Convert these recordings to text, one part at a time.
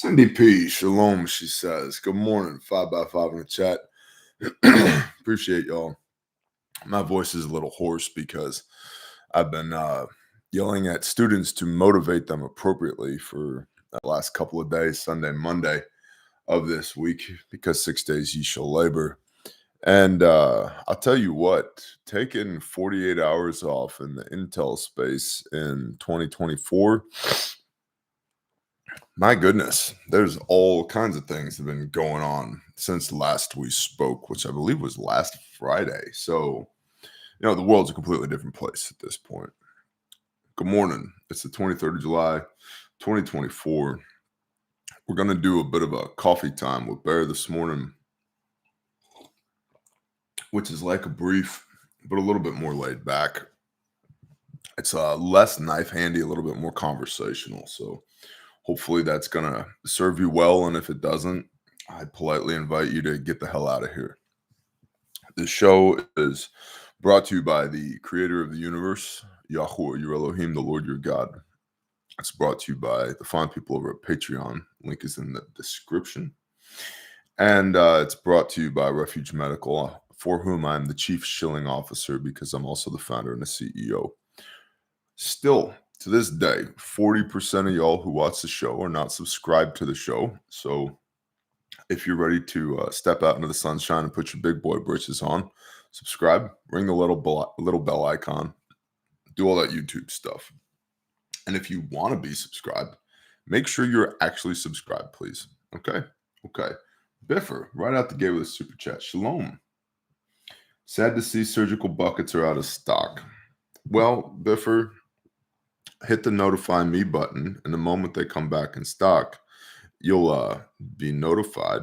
Cindy P, shalom, she says. Good morning, 5 by 5 in the chat. Appreciate y'all. My voice is a little hoarse because I've been yelling at students to motivate them appropriately for the last couple of days, Sunday, Monday of this week, because 6 days ye shall labor. And I'll tell you what, taking 48 hours off in the Intel space in 2024, my goodness, there's all kinds of things that have been going on since last we spoke, which I believe was last Friday. So, the world's a completely different place at this point. Good morning. It's the 23rd of July, 2024. We're going to do a bit of a coffee time with Bear this morning, which is like a brief, but a little bit more laid back. It's less knife handy, a little bit more conversational. So hopefully that's going to serve you well. And if it doesn't, I politely invite you to get the hell out of here. This show is brought to you by the creator of the universe, Yahuwah, your Elohim, the Lord your God. It's brought to you by the fine people over at Patreon. Link is in the description. And it's brought to you by Refuge Medical, for whom I'm the chief shilling officer because I'm also the founder and the CEO. Still, to this day, 40% of y'all who watch the show are not subscribed to the show. So if you're ready to step out into the sunshine and put your big boy britches on, subscribe, ring the little bell icon, do all that YouTube stuff. And if you want to be subscribed, make sure you're actually subscribed, please. Okay. Biffer, right out the gate with a super chat. Shalom. Sad to see surgical buckets are out of stock. Well, Biffer, hit the notify me button, and the moment they come back in stock, you'll be notified.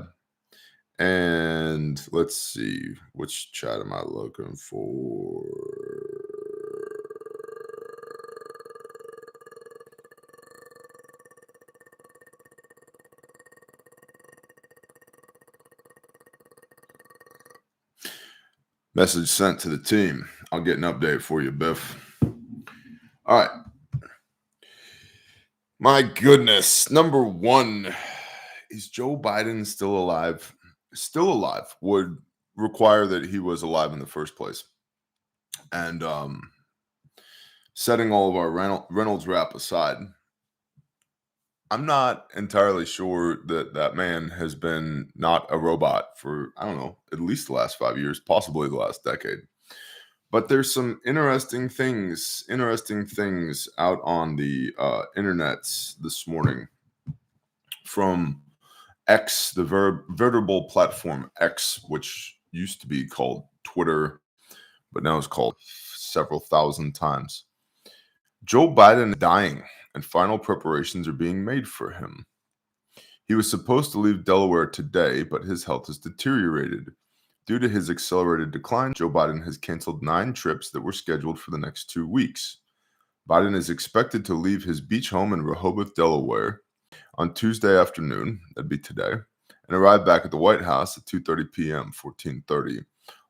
And let's see, which chat am I looking for? Message sent to the team. I'll get an update for you, Biff. All right. My goodness. Number one, is Joe Biden still alive? Still alive would require that he was alive in the first place. And setting all of our Reynolds rap aside, I'm not entirely sure that man has been not a robot for, I don't know, at least the last 5 years, possibly the last decade. But there's some interesting things out on the internets this morning from X, the veritable platform X, which used to be called Twitter, but now it's called several thousand times. Joe Biden is dying, and final preparations are being made for him. He was supposed to leave Delaware today, but his health has deteriorated. Due to his accelerated decline, Joe Biden has canceled 9 trips that were scheduled for the next 2 weeks. Biden is expected to leave his beach home in Rehoboth, Delaware on Tuesday afternoon, that'd be today, and arrive back at the White House at 2:30 p.m., 14:30.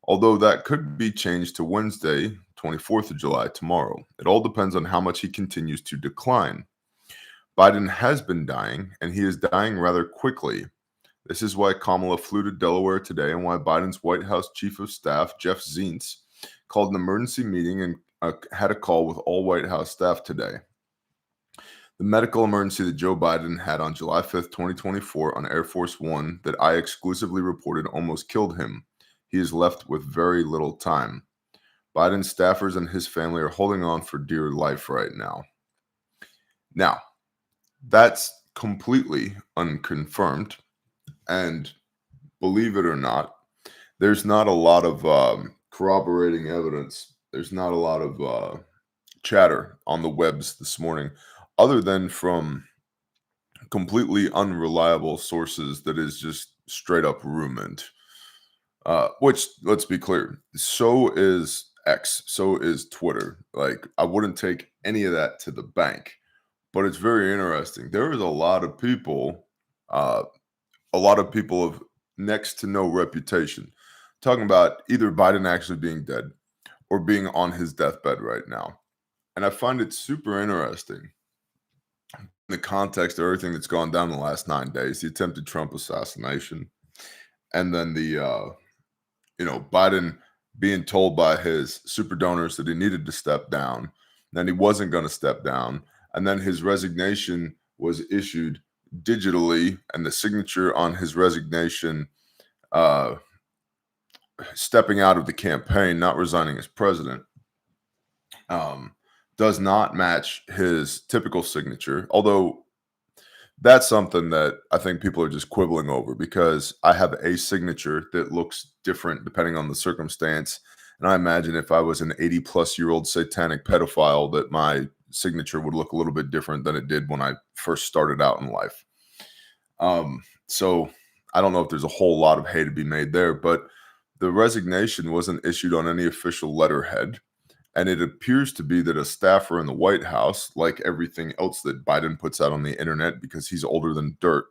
Although that could be changed to Wednesday, 24th of July, tomorrow. It all depends on how much he continues to decline. Biden has been dying, and he is dying rather quickly. This is why Kamala flew to Delaware today and why Biden's White House Chief of Staff, Jeff Zients, called an emergency meeting and had a call with all White House staff today. The medical emergency that Joe Biden had on July 5th, 2024 on Air Force One that I exclusively reported almost killed him. He is left with very little time. Biden's staffers and his family are holding on for dear life right now. Now, that's completely unconfirmed. And believe it or not, there's not a lot of corroborating evidence. There's not a lot of chatter on the webs this morning, other than from completely unreliable sources that is just straight up rumored. Which, let's be clear, so is X, so is Twitter. Like, I wouldn't take any of that to the bank, but it's very interesting. There is a lot of people of next to no reputation talking about either Biden actually being dead or being on his deathbed right now. And I find it super interesting the context of everything that's gone down in the last 9 days, the attempted Trump assassination, and then Biden being told by his super donors that he needed to step down, then he wasn't going to step down, and then his resignation was issued digitally, and the signature on his resignation, uh, stepping out of the campaign, not resigning as president, um, does not match his typical signature. Although that's something that I think people are just quibbling over because I have a signature that looks different depending on the circumstance. And I imagine if I was an 80-plus-year-old satanic pedophile, that my signature would look a little bit different than it did when I first started out in life. So I don't know if there's a whole lot of hay to be made there, but the resignation wasn't issued on any official letterhead. And it appears to be that a staffer in the White House, like everything else that Biden puts out on the internet because he's older than dirt,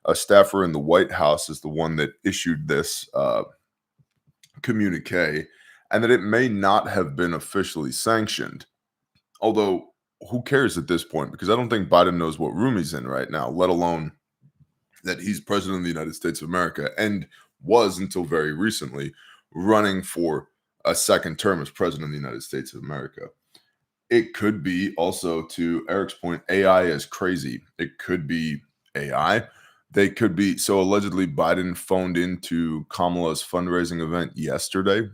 a staffer in the White House is the one that issued this communique, and that it may not have been officially sanctioned. Although, who cares at this point? Because I don't think Biden knows what room he's in right now, let alone that he's president of the United States of America and was until very recently running for a second term as president of the United States of America. It could be also, to Eric's point, AI is crazy. It could be AI. They could be. So allegedly, Biden phoned into Kamala's fundraising event yesterday.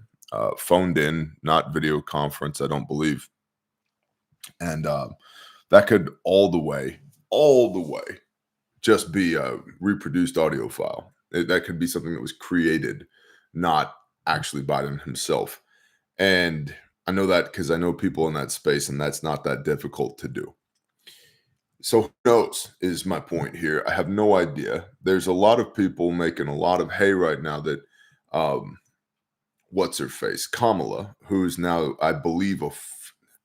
Phoned in, not video conference, I don't believe. And that could all the way, just be a reproduced audio file. That could be something that was created, not actually Biden himself. And I know that because I know people in that space, and that's not that difficult to do. So who knows is my point here. I have no idea. There's a lot of people making a lot of hay right now that what's her face? Kamala, who's now, I believe,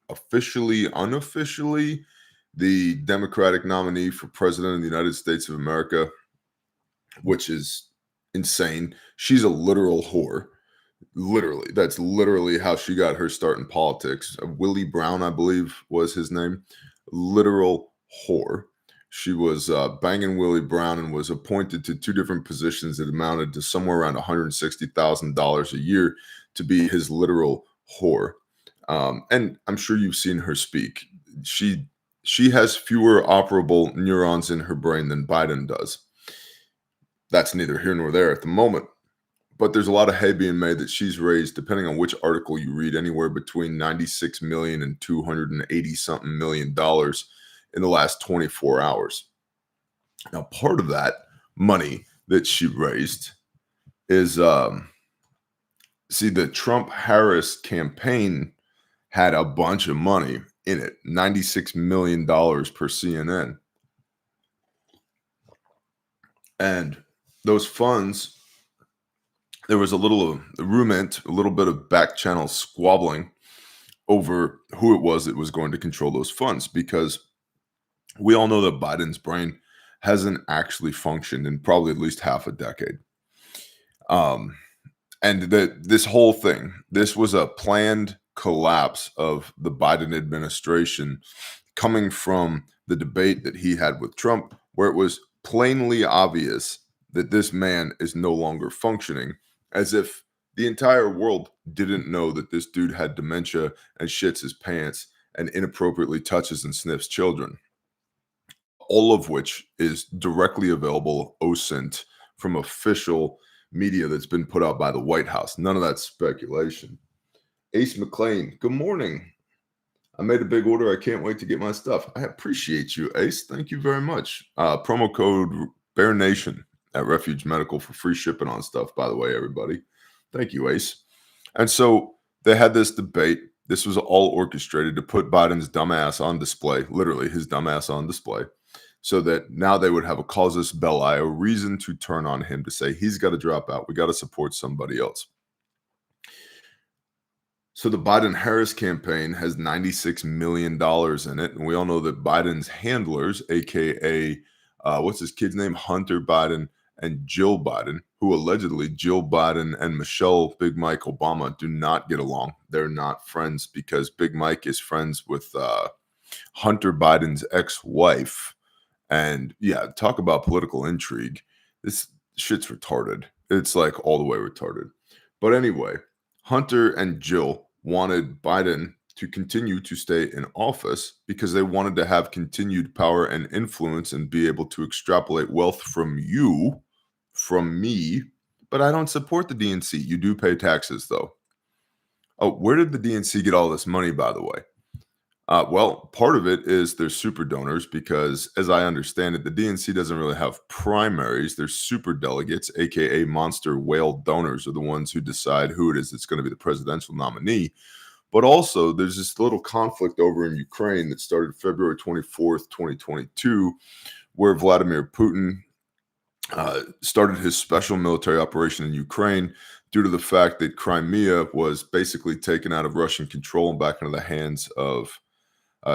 officially, unofficially, the Democratic nominee for president of the United States of America, which is insane. She's a literal whore. Literally, that's literally how she got her start in politics. Willie Brown, I believe, was his name. Literal whore. She was banging Willie Brown and was appointed to two different positions that amounted to somewhere around $160,000 a year to be his literal whore. And I'm sure you've seen her speak. She has fewer operable neurons in her brain than Biden does. That's neither here nor there at the moment. But there's a lot of hay being made that she's raised, depending on which article you read, anywhere between 96 million and 280 something million dollars in the last 24 hours. Now, part of that money that she raised is see, the Trump-Harris campaign had a bunch of money in it, $96 million per CNN. And those funds, there was a little rumor, a little bit of back channel squabbling over who it was that was going to control those funds, because we all know that Biden's brain hasn't actually functioned in probably at least half a decade. And this whole thing, this was a planned collapse of the Biden administration coming from the debate that he had with Trump, where it was plainly obvious that this man is no longer functioning, as if the entire world didn't know that this dude had dementia and shits his pants and inappropriately touches and sniffs children. All of which is directly available OSINT from official media that's been put out by the White House. None of that speculation. Ace McLean, good morning. I made a big order. I can't wait to get my stuff. I appreciate you, Ace. Thank you very much. Promo code Bear Nation at Refuge Medical for free shipping on stuff, by the way, everybody. Thank you, Ace. And so they had this debate. This was all orchestrated to put Biden's dumbass on display, literally his dumbass on display, so that now they would have a casus belli, a reason to turn on him to say he's got to drop out. We got to support somebody else. So the Biden-Harris campaign has $96 million in it. And we all know that Biden's handlers, a.k.a. What's his kid's name? Hunter Biden and Jill Biden, who allegedly Jill Biden and Michelle Big Mike Obama do not get along. They're not friends because Big Mike is friends with Hunter Biden's ex-wife, And yeah, talk about political intrigue. This shit's retarded. It's like all the way retarded. But anyway, Hunter and Jill wanted Biden to continue to stay in office because they wanted to have continued power and influence and be able to extrapolate wealth from you, from me. But I don't support the DNC. You do pay taxes, though. Oh, where did the DNC get all this money, by the way? Well, part of it is their super donors because, as I understand it, the DNC doesn't really have primaries. Their super delegates, aka monster whale donors, are the ones who decide who it is that's going to be the presidential nominee. But also, there's this little conflict over in Ukraine that started February 24th, 2022, where Vladimir Putin started his special military operation in Ukraine due to the fact that Crimea was basically taken out of Russian control and back into the hands of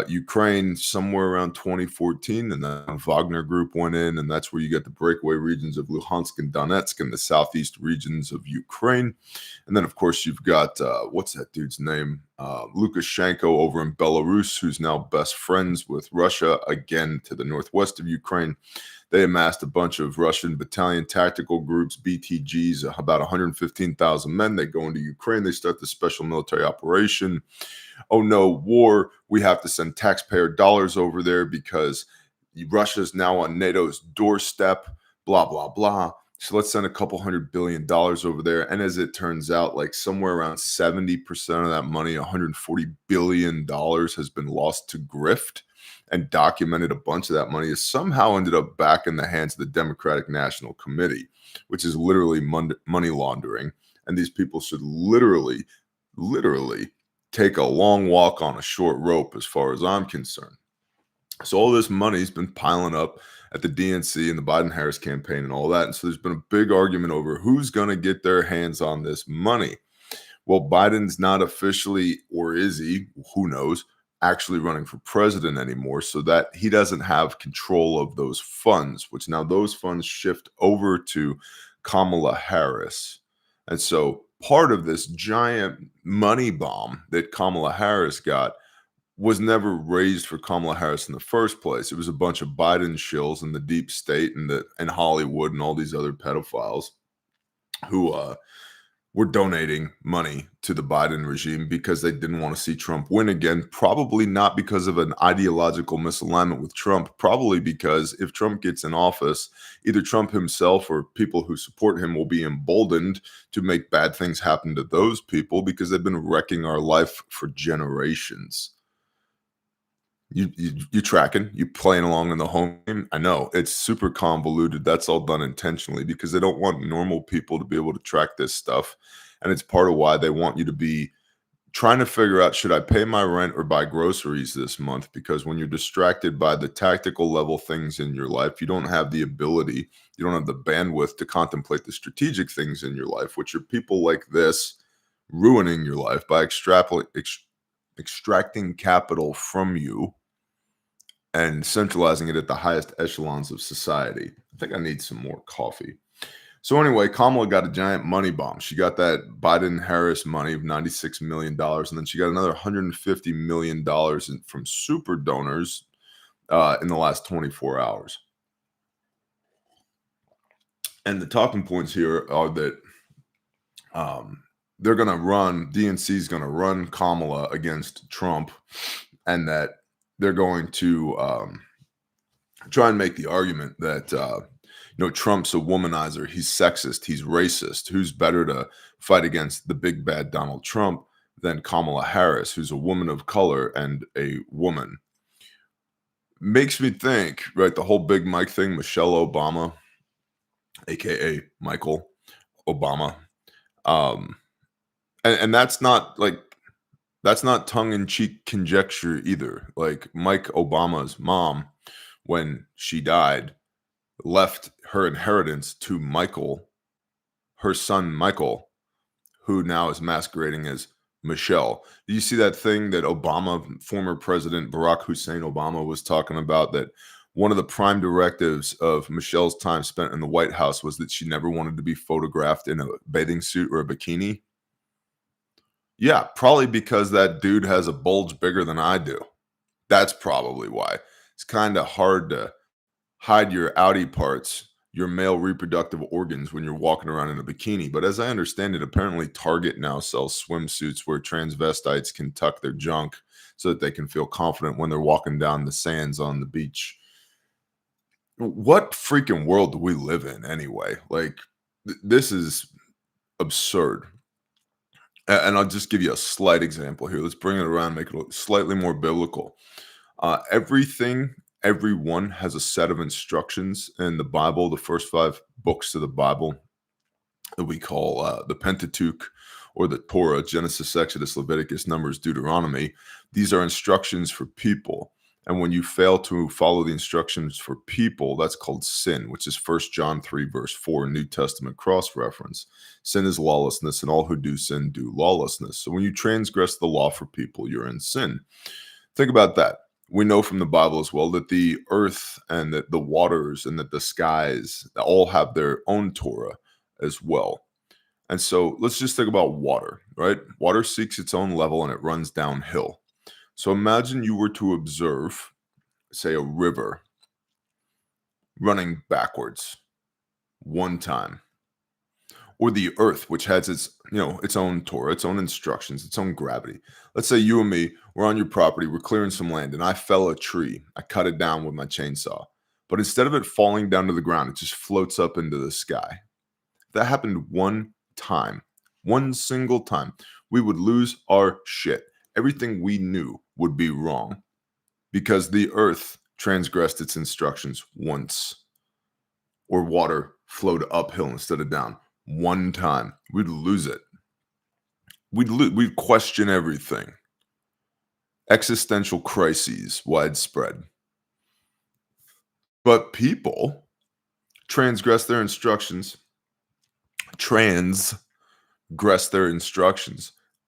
Ukraine somewhere around 2014, and then Wagner Group went in, and that's where you get the breakaway regions of Luhansk and Donetsk and the southeast regions of Ukraine. And then, of course, you've got what's that dude's name? Lukashenko over in Belarus, who's now best friends with Russia, again to the northwest of Ukraine. They amassed a bunch of Russian battalion tactical groups, BTGs, about 115,000 men. They go into Ukraine. They start the special military operation. Oh no, war. We have to send taxpayer dollars over there because Russia's now on NATO's doorstep, blah, blah, blah. So let's send a couple $100 billion over there. And as it turns out, like somewhere around 70% of that money, $140 billion, has been lost to grift, and documented a bunch of that money has somehow ended up back in the hands of the Democratic National Committee, which is literally money laundering. And these people should literally take a long walk on a short rope as far as I'm concerned. So all this money's been piling up at the DNC and the Biden-Harris campaign and all that. And so there's been a big argument over who's going to get their hands on this money. Well, Biden's not officially, or is he, who knows, actually running for president anymore, so that he doesn't have control of those funds, which now those funds shift over to Kamala Harris. And so part of this giant money bomb that Kamala Harris got was never raised for Kamala Harris in the first place. It was a bunch of Biden shills in the deep state and Hollywood and all these other pedophiles who were donating money to the Biden regime because they didn't want to see Trump win again. Probably not because of an ideological misalignment with Trump, probably because if Trump gets in office, either Trump himself or people who support him will be emboldened to make bad things happen to those people because they've been wrecking our life for generations. You tracking? You playing along in the home game? I know it's super convoluted. That's all done intentionally because they don't want normal people to be able to track this stuff, and it's part of why they want you to be trying to figure out, should I pay my rent or buy groceries this month? Because when you're distracted by the tactical level things in your life, you don't have the ability, you don't have the bandwidth to contemplate the strategic things in your life, which are people like this ruining your life by extracting capital from you and centralizing it at the highest echelons of society. I think I need some more coffee. So anyway, Kamala got a giant money bomb. She got that Biden-Harris money of $96 million, and then she got another $150 million from super donors in the last 24 hours. And the talking points here are that they're going to DNC is going to run Kamala against Trump, and that they're going to try and make the argument that Trump's a womanizer, he's sexist, he's racist. Who's better to fight against the big bad Donald Trump than Kamala Harris, who's a woman of color and a woman? Makes me think, right? The whole Big Mike thing, Michelle Obama, aka Michael Obama, and that's not tongue-in-cheek conjecture either. Like Mike Obama's mom, when she died, left her inheritance to Michael, her son Michael, who now is masquerading as Michelle. Do you see that thing that former President Barack Hussein Obama was talking about, that one of the prime directives of Michelle's time spent in the White House was that she never wanted to be photographed in a bathing suit or a bikini? Yeah, probably because that dude has a bulge bigger than I do. That's probably why. It's kind of hard to hide your outie parts, your male reproductive organs when you're walking around in a bikini. But as I understand it, apparently Target now sells swimsuits where transvestites can tuck their junk so that they can feel confident when they're walking down the sands on the beach. What freaking world do we live in anyway? Like, this is absurd. And I'll just give you a slight example here. Let's bring it around, make it slightly more biblical. Everything, everyone has a set of instructions in the Bible, the first five books of the Bible that we call the Pentateuch or the Torah: Genesis, Exodus, Leviticus, Numbers, Deuteronomy. These are instructions for people. And when you fail to follow the instructions for people, that's called sin, which is 1 John 3, verse 4, New Testament cross reference. Sin is lawlessness, and all who do sin do lawlessness. So when you transgress the law for people, you're in sin. Think about that. We know from the Bible as well that the earth and that the waters and that the skies all have their own Torah as well. And so let's just think about water, right? Water seeks its own level and it runs downhill. So imagine you were to observe, say, a river running backwards one time, or the earth, which has its own Torah, its own instructions, its own gravity. Let's say you and me, we're on your property, we're clearing some land, and I fell a tree. I cut it down with my chainsaw. But instead of it falling down to the ground, it just floats up into the sky. If that happened one time, one single time, we would lose our shit. Everything we knew would be wrong because the earth transgressed its instructions once, or water flowed uphill instead of down one time. We'd lose it. We'd question everything. Existential crises widespread. But people transgress their instructions,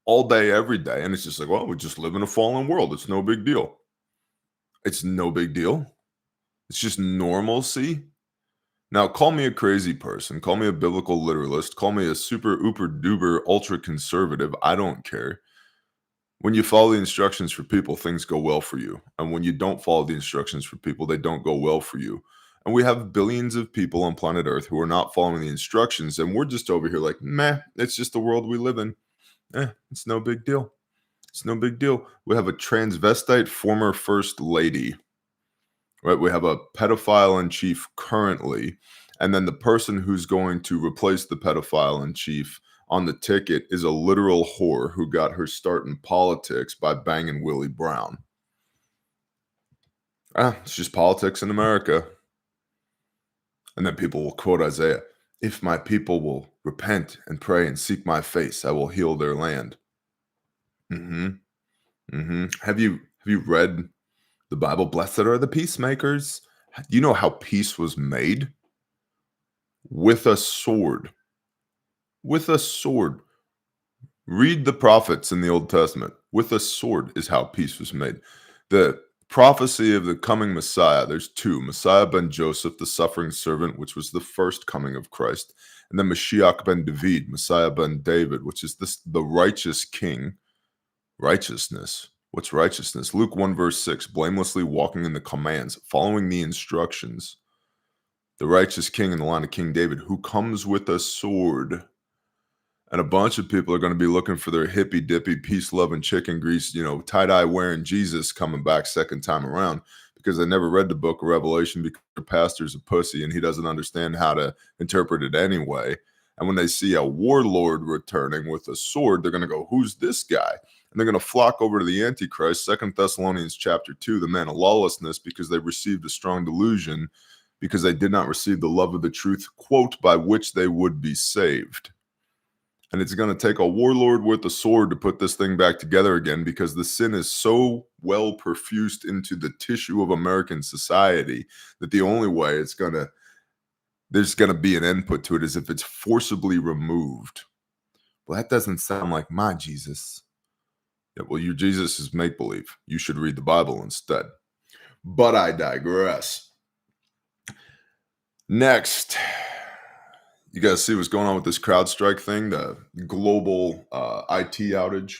all day, every day. And it's just like, well, we just live in a fallen world. It's no big deal. It's no big deal. It's just normalcy. Now, call me a crazy person, call me a biblical literalist, call me a super, uber, duper, ultra conservative. I don't care. When you follow the instructions for people, things go well for you. And when you don't follow the instructions for people, they don't go well for you. And we have billions of people on planet Earth who are not following the instructions. And we're just over here like, meh, it's just the world we live in. It's no big deal. It's no big deal. We have a transvestite former first lady, right? We have a pedophile in chief currently. And then the person who's going to replace the pedophile in chief on the ticket is a literal whore who got her start in politics by banging Willie Brown. It's just politics in America. And then people will quote Isaiah, "If my people will repent and pray and seek my face, I will heal their land." Have you read the Bible? Blessed are the peacemakers. Do you know how peace was made? With a sword. With a sword. Read the prophets in the Old Testament. With a sword is how peace was made. The prophecy of the coming Messiah, there's two: Messiah ben Joseph, the suffering servant, which was the first coming of Christ, and then Mashiach ben David, Messiah ben David, which is the righteous king. Righteousness. What's righteousness? Luke 1 verse 6, blamelessly walking in the commands, following the instructions. The righteous king in the line of King David, who comes with a sword. And a bunch of people are going to be looking for their hippy dippy, peace loving, chicken grease, tie-dye wearing Jesus coming back second time around because they never read the book of Revelation because the pastor's a pussy and he doesn't understand how to interpret it anyway. And when they see a warlord returning with a sword, they're going to go, who's this guy? And they're going to flock over to the Antichrist, 2 Thessalonians chapter 2, the man of lawlessness, because they received a strong delusion, because they did not receive the love of the truth, quote, by which they would be saved. And it's going to take a warlord with a sword to put this thing back together again because the sin is so well perfused into the tissue of American society that the only way there's going to be an input to it is if it's forcibly removed. Well, that doesn't sound like my Jesus. Yeah, well, your Jesus is make-believe. You should read the Bible instead. But I digress. Next, you guys see what's going on with this CrowdStrike thing, the global IT outage?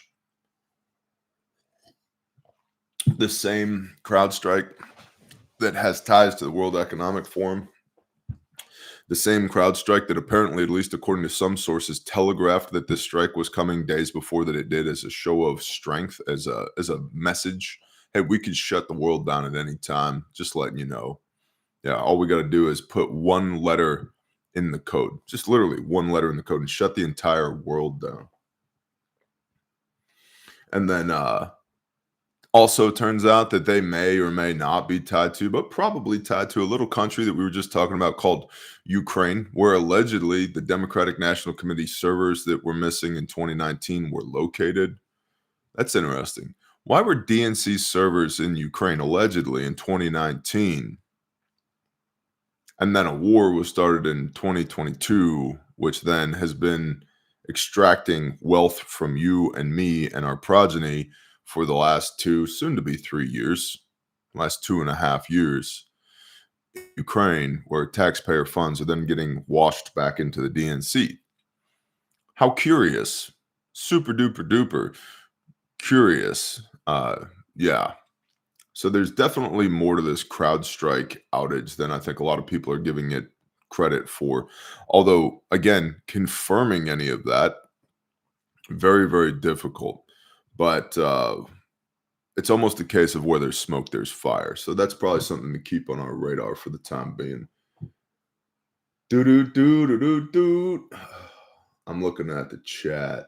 The same CrowdStrike that has ties to the World Economic Forum. The same crowd strike that apparently, at least according to some sources, telegraphed that this strike was coming days before that it did, as a show of strength, as a message. Hey, we could shut the world down at any time. Just letting you know. Yeah, all we got to do is put one letter in the code, just literally one letter in the code, and shut the entire world down. And then also turns out that they may or may not be tied to, but probably tied to a little country that we were just talking about called Ukraine, where allegedly the Democratic National Committee servers that were missing in 2019 were located. That's interesting. Why were DNC servers in Ukraine allegedly in 2019? And then a war was started in 2022, which then has been extracting wealth from you and me and our progeny for the last two, soon to be 3 years, last 2.5 years. Ukraine, where taxpayer funds are then getting washed back into the DNC. How curious. Super duper duper curious. Yeah. So there's definitely more to this CrowdStrike outage than I think a lot of people are giving it credit for. Although, again, confirming any of that, very, very difficult. But it's almost a case of where there's smoke, there's fire. So that's probably something to keep on our radar for the time being. Do do do do do do. I'm looking at the chat.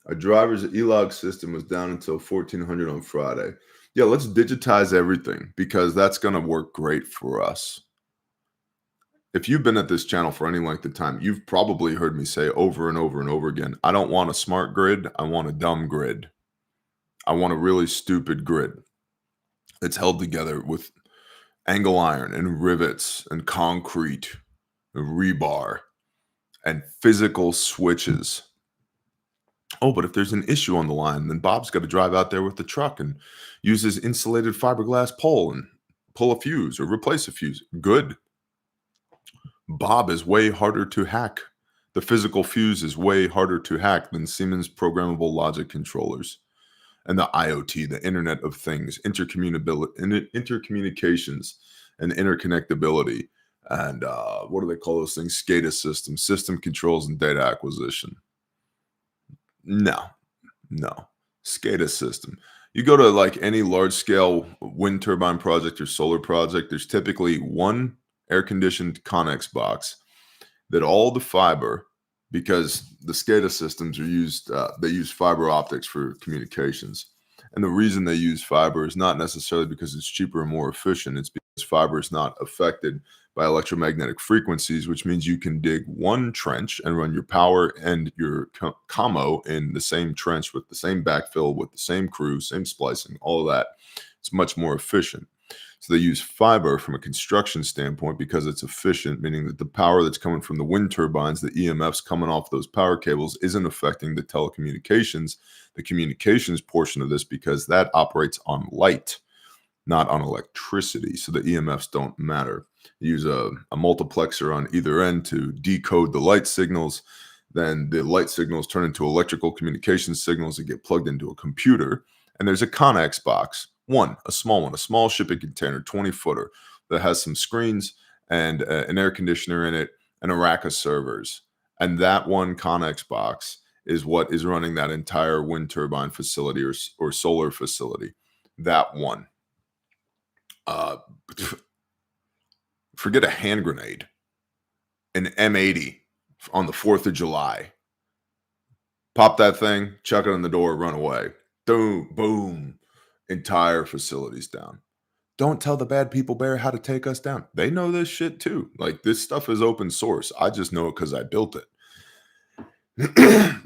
Our driver's e-log system was down until 1400 on Friday. Yeah, let's digitize everything because that's going to work great for us. If you've been at this channel for any length of time, you've probably heard me say over and over and over again, I don't want a smart grid. I want a dumb grid. I want a really stupid grid. It's held together with angle iron and rivets and concrete and rebar and physical switches. Oh, but if there's an issue on the line, then Bob's got to drive out there with the truck and use his insulated fiberglass pole and pull a fuse or replace a fuse. Good. Bob is way harder to hack. The physical fuse is way harder to hack than Siemens programmable logic controllers. And the IoT, the Internet of Things, intercommunications, and interconnectability. And what do they call those things? SCADA systems, system controls, and data acquisition. No. SCADA system. You go to like any large scale wind turbine project or solar project, there's typically one air conditioned Connex box that all the fiber, because the SCADA systems are used, they use fiber optics for communications. And the reason they use fiber is not necessarily because it's cheaper and more efficient. It's because fiber is not affected by electromagnetic frequencies, which means you can dig one trench and run your power and your commo in the same trench with the same backfill, with the same crew, same splicing, all of that. It's much more efficient. So they use fiber from a construction standpoint because it's efficient, meaning that the power that's coming from the wind turbines, the EMFs coming off those power cables, isn't affecting the telecommunications, the communications portion of this, because that operates on light, not on electricity. So the EMFs don't matter. You use a multiplexer on either end to decode the light signals. Then the light signals turn into electrical communication signals that get plugged into a computer. And there's a Connex box. A small shipping container, 20-footer, that has some screens and an air conditioner in it and a rack of servers. And that one Connex box is what is running that entire wind turbine facility or solar facility. That one. Forget a hand grenade. An M80 on the 4th of July. Pop that thing, chuck it in the door, run away. Boom, boom. Entire facilities down. Don't tell the bad people bear how to take us down. They know this shit too. Like, this stuff is open source. I just know it because I built it.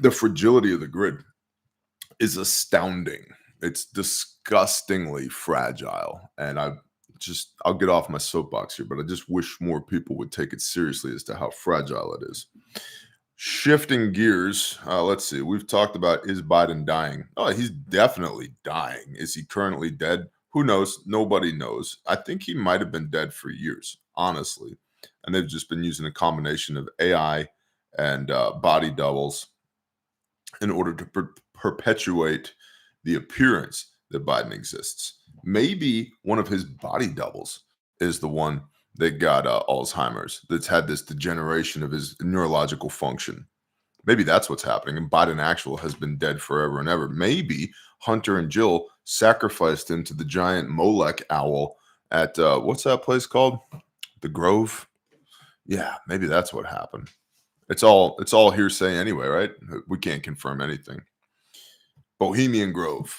The fragility of the grid is astounding. It's disgustingly fragile. And I'll get off my soapbox here, but I just wish more people would take it seriously as to how fragile it is. Shifting gears, let's see. We've talked about, is Biden dying? Oh, he's definitely dying. Is he currently dead? Who knows? Nobody knows. I think he might have been dead for years, honestly. And they've just been using a combination of AI and body doubles in order to perpetuate the appearance that Biden exists. Maybe one of his body doubles is the one that got Alzheimer's, that's had this degeneration of his neurological function. Maybe that's what's happening, and Biden actual has been dead forever and ever. Maybe Hunter and Jill sacrificed him to the giant Molech owl at what's that place called? The Grove. Yeah, maybe that's what happened. It's all hearsay anyway, right? We can't confirm anything. Bohemian Grove.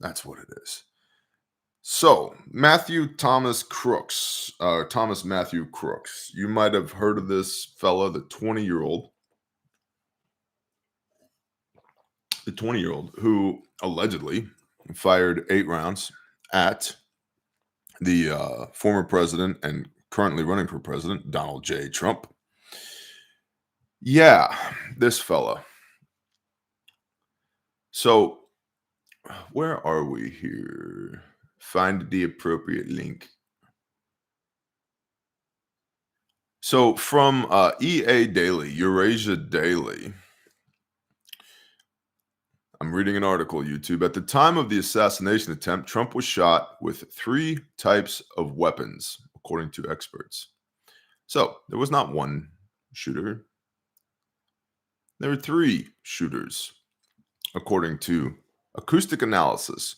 That's what it is. So, Thomas Matthew Crooks. You might have heard of this fella, the 20-year-old who allegedly fired 8 rounds at the former president and currently running for president, Donald J. Trump. Yeah, this fella. So, where are we here? Find the appropriate link. So, from EA Daily, Eurasia Daily, I'm reading an article, YouTube. At the time of the assassination attempt, Trump was shot with 3 types of weapons, according to experts. So, there was not one shooter, there were 3 shooters, according to acoustic analysis.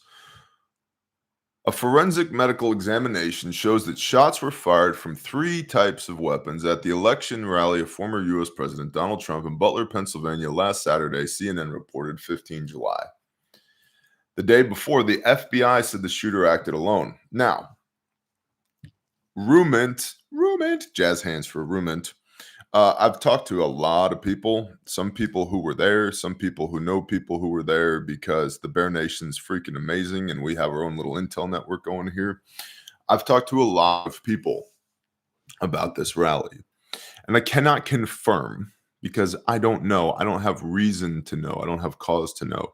A forensic medical examination shows that shots were fired from 3 types of weapons at the election rally of former U.S. President Donald Trump in Butler, Pennsylvania last Saturday, CNN reported 15 July. The day before, the FBI said the shooter acted alone. Now, Rumint, jazz hands for Rumint. I've talked to a lot of people, some people who were there, some people who know people who were there, because the Bear Nation's freaking amazing and we have our own little intel network going here. I've talked to a lot of people about this rally, and I cannot confirm because I don't know. I don't have reason to know. I don't have cause to know.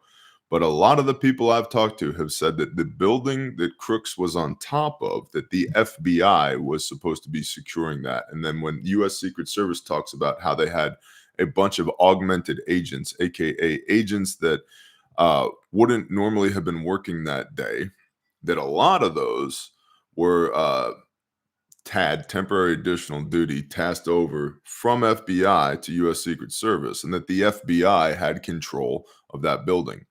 But a lot of the people I've talked to have said that the building that Crooks was on top of, that the FBI was supposed to be securing that. And then when U.S. Secret Service talks about how they had a bunch of augmented agents, aka agents that wouldn't normally have been working that day, that a lot of those were TAD, temporary additional duty, tasked over from FBI to U.S. Secret Service, and that the FBI had control of that building.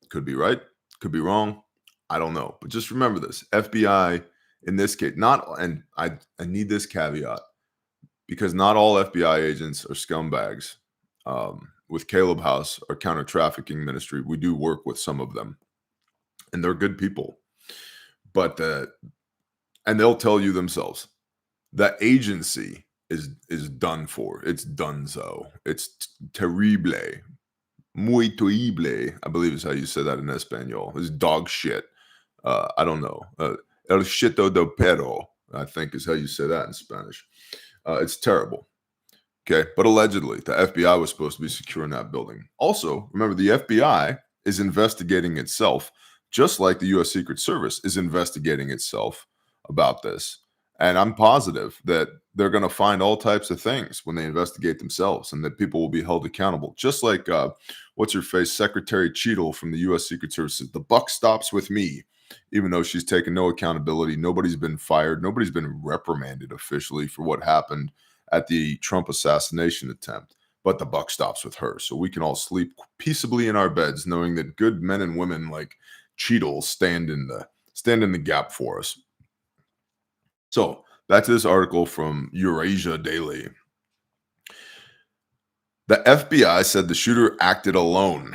Could be right, could be wrong. I don't know. But just remember this. FBI in this case, and I need this caveat, because not all FBI agents are scumbags. With Caleb House, our counter trafficking ministry, we do work with some of them, and they're good people. But and they'll tell you themselves, the agency is done for. It's donezo. It's terrible. Muy terrible, I believe is how you say that in Espanol. It's dog shit. I don't know. El shito de perro, I think is how you say that in Spanish. It's terrible. Okay. But allegedly, the FBI was supposed to be securing that building. Also, remember, the FBI is investigating itself, just like the U.S. Secret Service is investigating itself about this. And I'm positive that they're going to find all types of things when they investigate themselves, and that people will be held accountable. Just like, what's her face, Secretary Cheadle from the U.S. Secret Service says, the buck stops with me, even though she's taken no accountability. Nobody's been fired. Nobody's been reprimanded officially for what happened at the Trump assassination attempt. But the buck stops with her. So we can all sleep peaceably in our beds, knowing that good men and women like Cheadle stand in the gap for us. So back to this article from Eurasia Daily. The FBI said the shooter acted alone.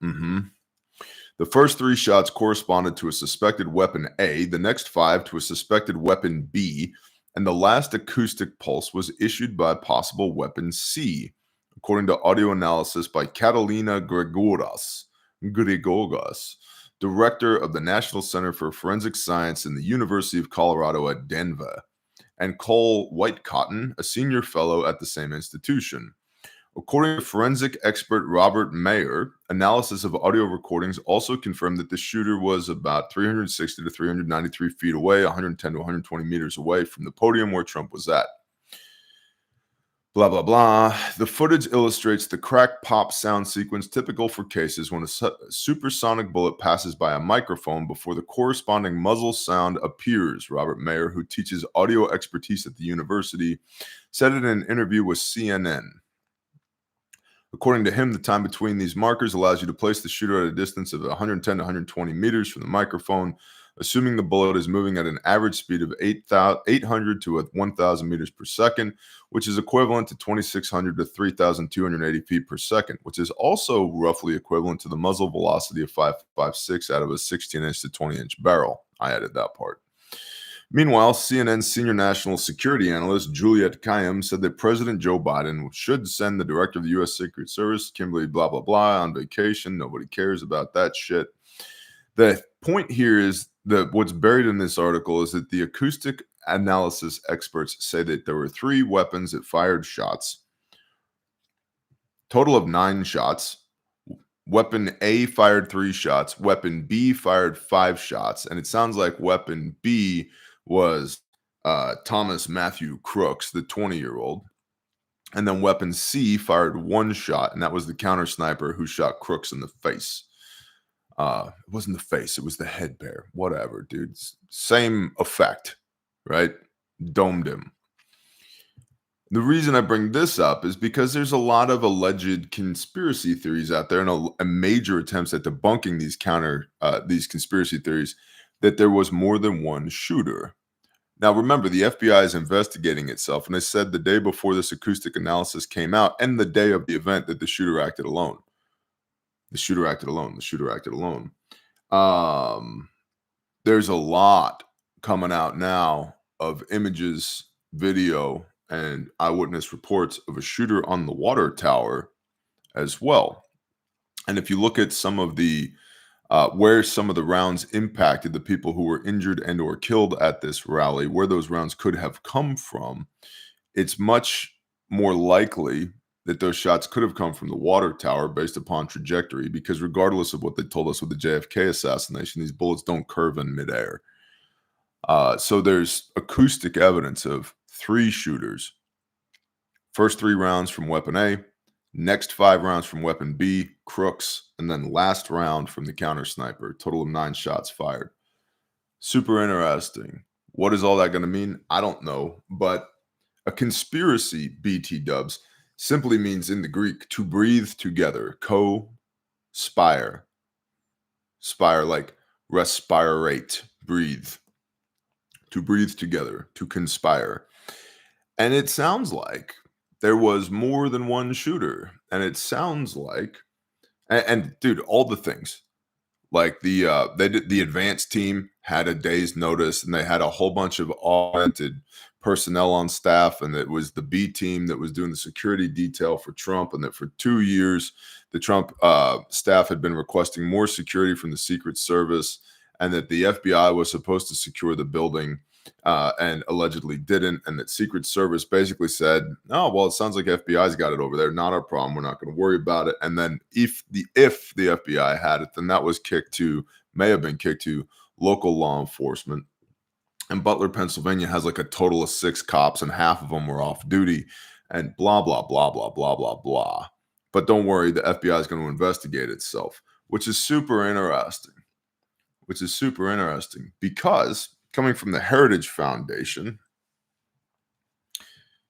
The first 3 shots corresponded to a suspected weapon A, the next 5 to a suspected weapon B, and the last acoustic pulse was issued by possible weapon C, according to audio analysis by Catalina Gregoras, director of the National Center for Forensic Science in the University of Colorado at Denver, and Cole Whitecotton, a senior fellow at the same institution. According to forensic expert Robert Mayer, analysis of audio recordings also confirmed that the shooter was about 360 to 393 feet away, 110 to 120 meters away from the podium where Trump was at. Blah, blah, blah. The footage illustrates the crack pop sound sequence typical for cases when a supersonic bullet passes by a microphone before the corresponding muzzle sound appears. Robert Mayer, who teaches audio expertise at the university, said in an interview with CNN. According to him, the time between these markers allows you to place the shooter at a distance of 110 to 120 meters from the microphone, assuming the bullet is moving at an average speed of 800 to 1,000 meters per second, which is equivalent to 2,600 to 3,280 feet per second, which is also roughly equivalent to the muzzle velocity of 5.56 out of a 16-inch to 20-inch barrel. I added that part. Meanwhile, CNN senior national security analyst Juliet Kayyem said that President Joe Biden should send the director of the U.S. Secret Service, Kimberly blah, blah, blah, on vacation. Nobody cares about that shit. The point here is that what's buried in this article is that the acoustic analysis experts say that there were 3 weapons that fired shots, total of 9 shots. Weapon A fired 3 shots. Weapon B fired 5 shots. And it sounds like weapon B was Thomas Matthew Crooks, the 20-year-old. And then weapon C fired 1 shot, and that was the counter sniper who shot Crooks in the face. It wasn't the face, it was the head bear. Whatever, dude. Same effect, right? Domed him. The reason I bring this up is because there's a lot of alleged conspiracy theories out there and a major attempts at debunking these conspiracy theories that there was more than one shooter. Now, remember, the FBI is investigating itself, and they said the day before this acoustic analysis came out and the day of the event that the shooter acted alone. The shooter acted alone. The shooter acted alone. There's a lot coming out now of images, video, and eyewitness reports of a shooter on the water tower as well. And if you look at some of the where some of the rounds impacted the people who were injured and or killed at this rally, where those rounds could have come from, it's much more likely that those shots could have come from the water tower based upon trajectory, because regardless of what they told us with the JFK assassination, these bullets don't curve in midair. So there's acoustic evidence of 3 shooters. First 3 rounds from weapon A, next 5 rounds from weapon B, Crooks, and then last round from the counter sniper. Total of 9 shots fired. Super interesting. What is all that going to mean? I don't know. But a conspiracy, BT dubs, simply means in the Greek to breathe together. Co-spire. Spire like respirate, breathe. To breathe together, to conspire. And it sounds like there was more than one shooter. And it sounds like, and dude, all the things. Like the advanced team had a day's notice, and they had a whole bunch of augmented personnel on staff, and it was the B team that was doing the security detail for Trump, and that for 2 years the Trump staff had been requesting more security from the Secret Service, and that the FBI was supposed to secure the building and allegedly didn't, and that Secret Service basically said, "Oh, well, it sounds like FBI's got it over there. Not our problem. We're not going to worry about it." And then if the FBI had it, then that was may have been kicked to local law enforcement. And Butler, Pennsylvania has like a total of 6 cops, and half of them were off duty, and blah, blah, blah, blah, blah, blah, blah. But don't worry, the FBI is going to investigate itself, which is super interesting. Because coming from the Heritage Foundation,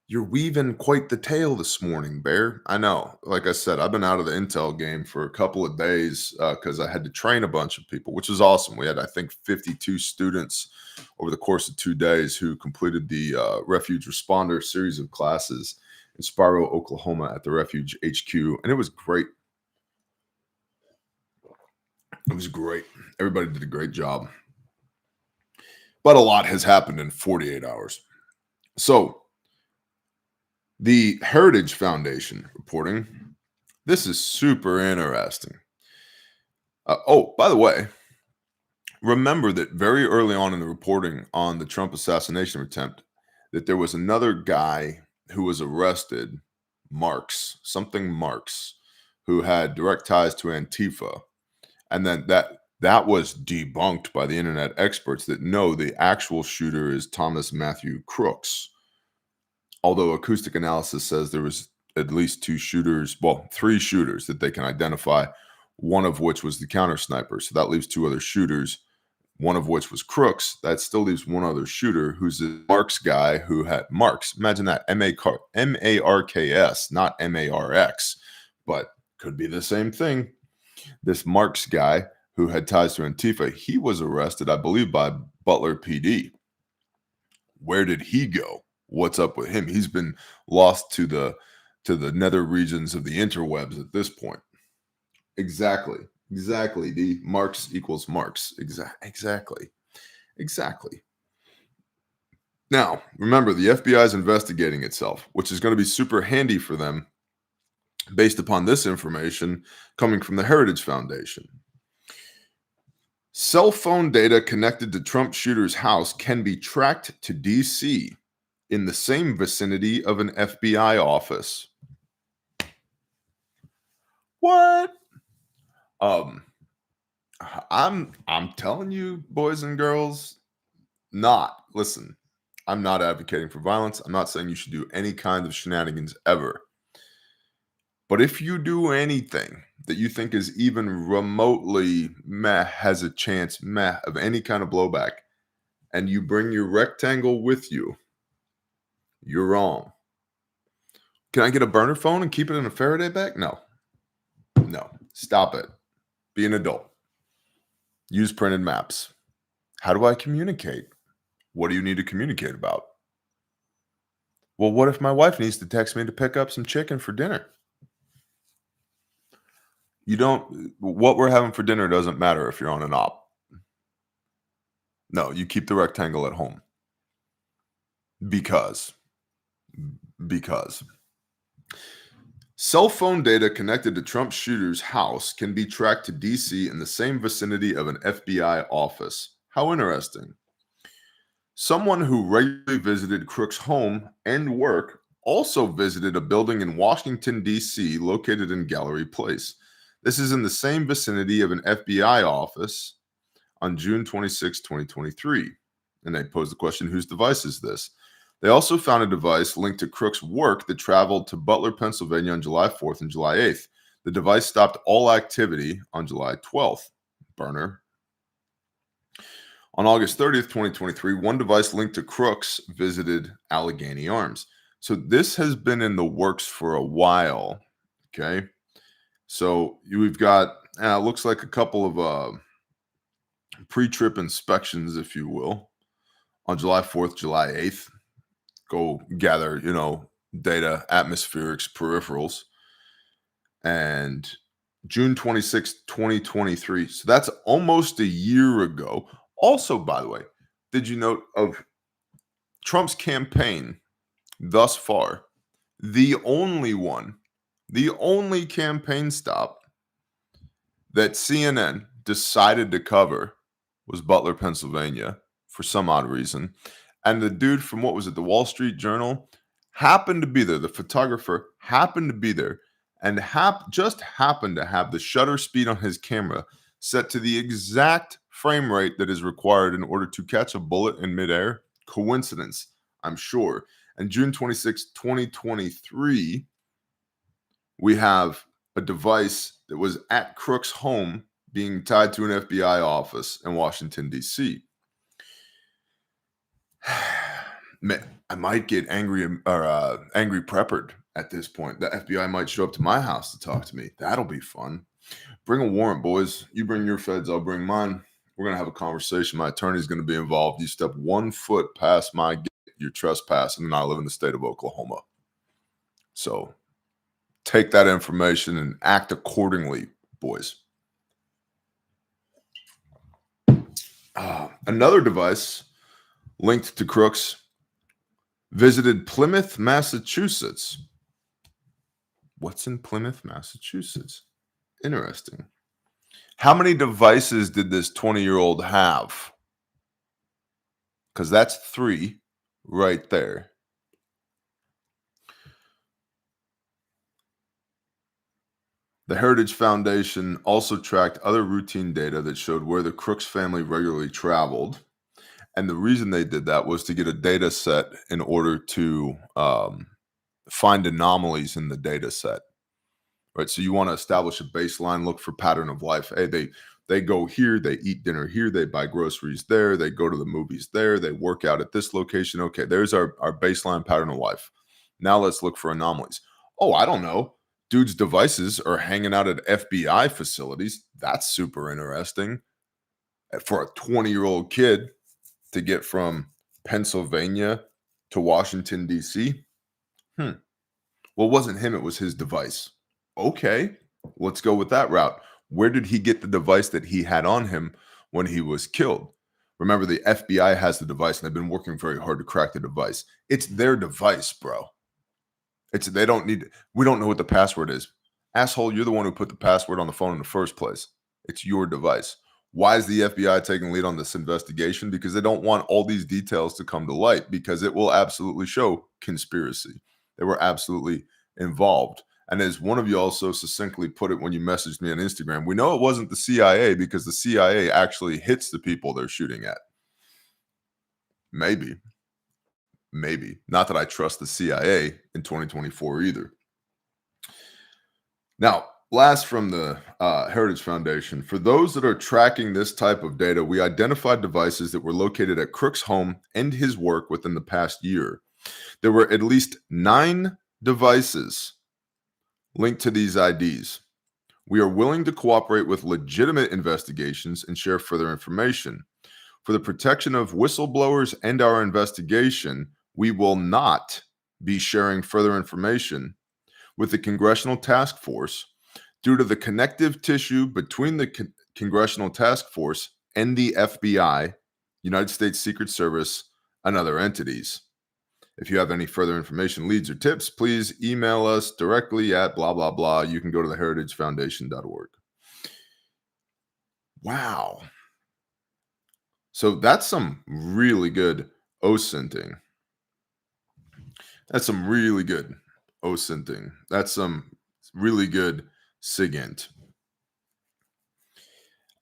you're weaving quite the tale this morning, Bear. I know. Like I said, I've been out of the intel game for a couple of days because I had to train a bunch of people, which was awesome. We had, I think, 52 students over the course of 2 days who completed the Refuge Responder series of classes in Spiro, Oklahoma at the Refuge HQ. And it was great. It was great. Everybody did a great job. But a lot has happened in 48 hours. So, the Heritage Foundation reporting. This is super interesting. Oh, by the way, remember that very early on in the reporting on the Trump assassination attempt, that there was another guy who was arrested, Marks, who had direct ties to Antifa. And then that was debunked by the internet experts that no, the actual shooter is Thomas Matthew Crooks. although acoustic analysis says there was at least three shooters that they can identify, one of which was the counter sniper. So that leaves two other shooters, one of which was Crooks. That still leaves one other shooter who's a Marks guy who had Marks. Imagine that, Marks, not Marx, but could be the same thing. This Marks guy who had ties to Antifa, he was arrested, I believe, by Butler PD. Where did he go? What's up with him? He's been lost to the nether regions of the interwebs at this point. Exactly. D. Marx equals Marx. Exactly. Now, remember, the FBI is investigating itself, which is going to be super handy for them based upon this information coming from the Heritage Foundation. Cell phone data connected to Trump shooter's house can be tracked to D.C. in the same vicinity of an FBI office. What? I'm telling you, boys and girls, listen. I'm not advocating for violence. I'm not saying you should do any kind of shenanigans ever. But if you do anything that you think is even remotely has a chance of any kind of blowback, and you bring your rectangle with you, you're wrong. Can I get a burner phone and keep it in a Faraday bag? No. Stop it. Be an adult. Use printed maps. How do I communicate? What do you need to communicate about? Well, what if my wife needs to text me to pick up some chicken for dinner? What we're having for dinner doesn't matter if you're on an op. No, you keep the rectangle at home. Because cell phone data connected to Trump shooter's house can be tracked to DC in the same vicinity of an FBI office. How interesting. Someone who regularly visited Crook's home and work also visited a building in Washington, D.C., located in Gallery Place. This is in the same vicinity of an FBI office on June 26, 2023. And they posed the question, whose device is this? They also found a device linked to Crook's work that traveled to Butler, Pennsylvania on July 4th and July 8th. The device stopped all activity on July 12th. Burner. On August 30th, 2023, one device linked to Crooks visited Allegheny Arms. So this has been in the works for a while. Okay. So we've got, looks like a couple of pre-trip inspections, if you will, on July 4th, July 8th. Go gather, data, atmospherics, peripherals. And June 26th, 2023. So that's almost a year ago. Also, by the way, did you note of Trump's campaign thus far, the only campaign stop that CNN decided to cover was Butler, Pennsylvania, for some odd reason. And the dude from, the Wall Street Journal happened to be there. The photographer happened to be there and just happened to have the shutter speed on his camera set to the exact frame rate that is required in order to catch a bullet in midair. Coincidence, I'm sure. And June 26, 2023, we have a device that was at Crook's home being tied to an FBI office in Washington, D.C. Man, I might get angry preppered at this point. The FBI might show up to my house to talk to me. That'll be fun. Bring a warrant, boys. You bring your feds, I'll bring mine. We're going to have a conversation. My attorney's going to be involved. You step 1 foot past my gate, you're trespassing, and I live in the state of Oklahoma. So take that information and act accordingly, boys. Another device linked to Crooks visited Plymouth, Massachusetts. What's in Plymouth, Massachusetts? Interesting. How many devices did this 20-year-old have? Because that's 3 right there. The Heritage Foundation also tracked other routine data that showed where the Crooks family regularly traveled. And the reason they did that was to get a data set in order to find anomalies in the data set. Right. So you want to establish a baseline, look for pattern of life. Hey, they go here, they eat dinner here, they buy groceries there, they go to the movies there, they work out at this location. Okay, there's our baseline pattern of life. Now let's look for anomalies. Oh, I don't know. Dude's devices are hanging out at FBI facilities. That's super interesting. For a 20-year-old kid to get from Pennsylvania to Washington, D.C. Hmm. Well, it wasn't him, it was his device. Okay, let's go with that route. Where did he get the device that he had on him when he was killed? Remember, the FBI has the device and they've been working very hard to crack the device. It's their device, bro. They don't need, we don't know what the password is. Asshole, you're the one who put the password on the phone in the first place. It's your device. Why is the FBI taking lead on this investigation? Because they don't want all these details to come to light, because it will absolutely show conspiracy. They were absolutely involved. And as one of you also succinctly put it when you messaged me on Instagram, we know it wasn't the CIA because the CIA actually hits the people they're shooting at. Maybe. Not that I trust the CIA in 2024 either. Now, last from the Heritage Foundation, for those that are tracking this type of data, we identified devices that were located at Crook's home and his work within the past year. There were at least 9 devices linked to these IDs. We are willing to cooperate with legitimate investigations and share further information. For the protection of whistleblowers and our investigation, we will not be sharing further information with the Congressional Task Force due to the connective tissue between the Congressional Task Force and the FBI, United States Secret Service, and other entities. If you have any further information, leads, or tips, please email us directly at blah, blah, blah. You can go to theheritagefoundation.org. Wow. So that's some really good OSINTing. That's some really good OSINTing. That's some really good SIGINT.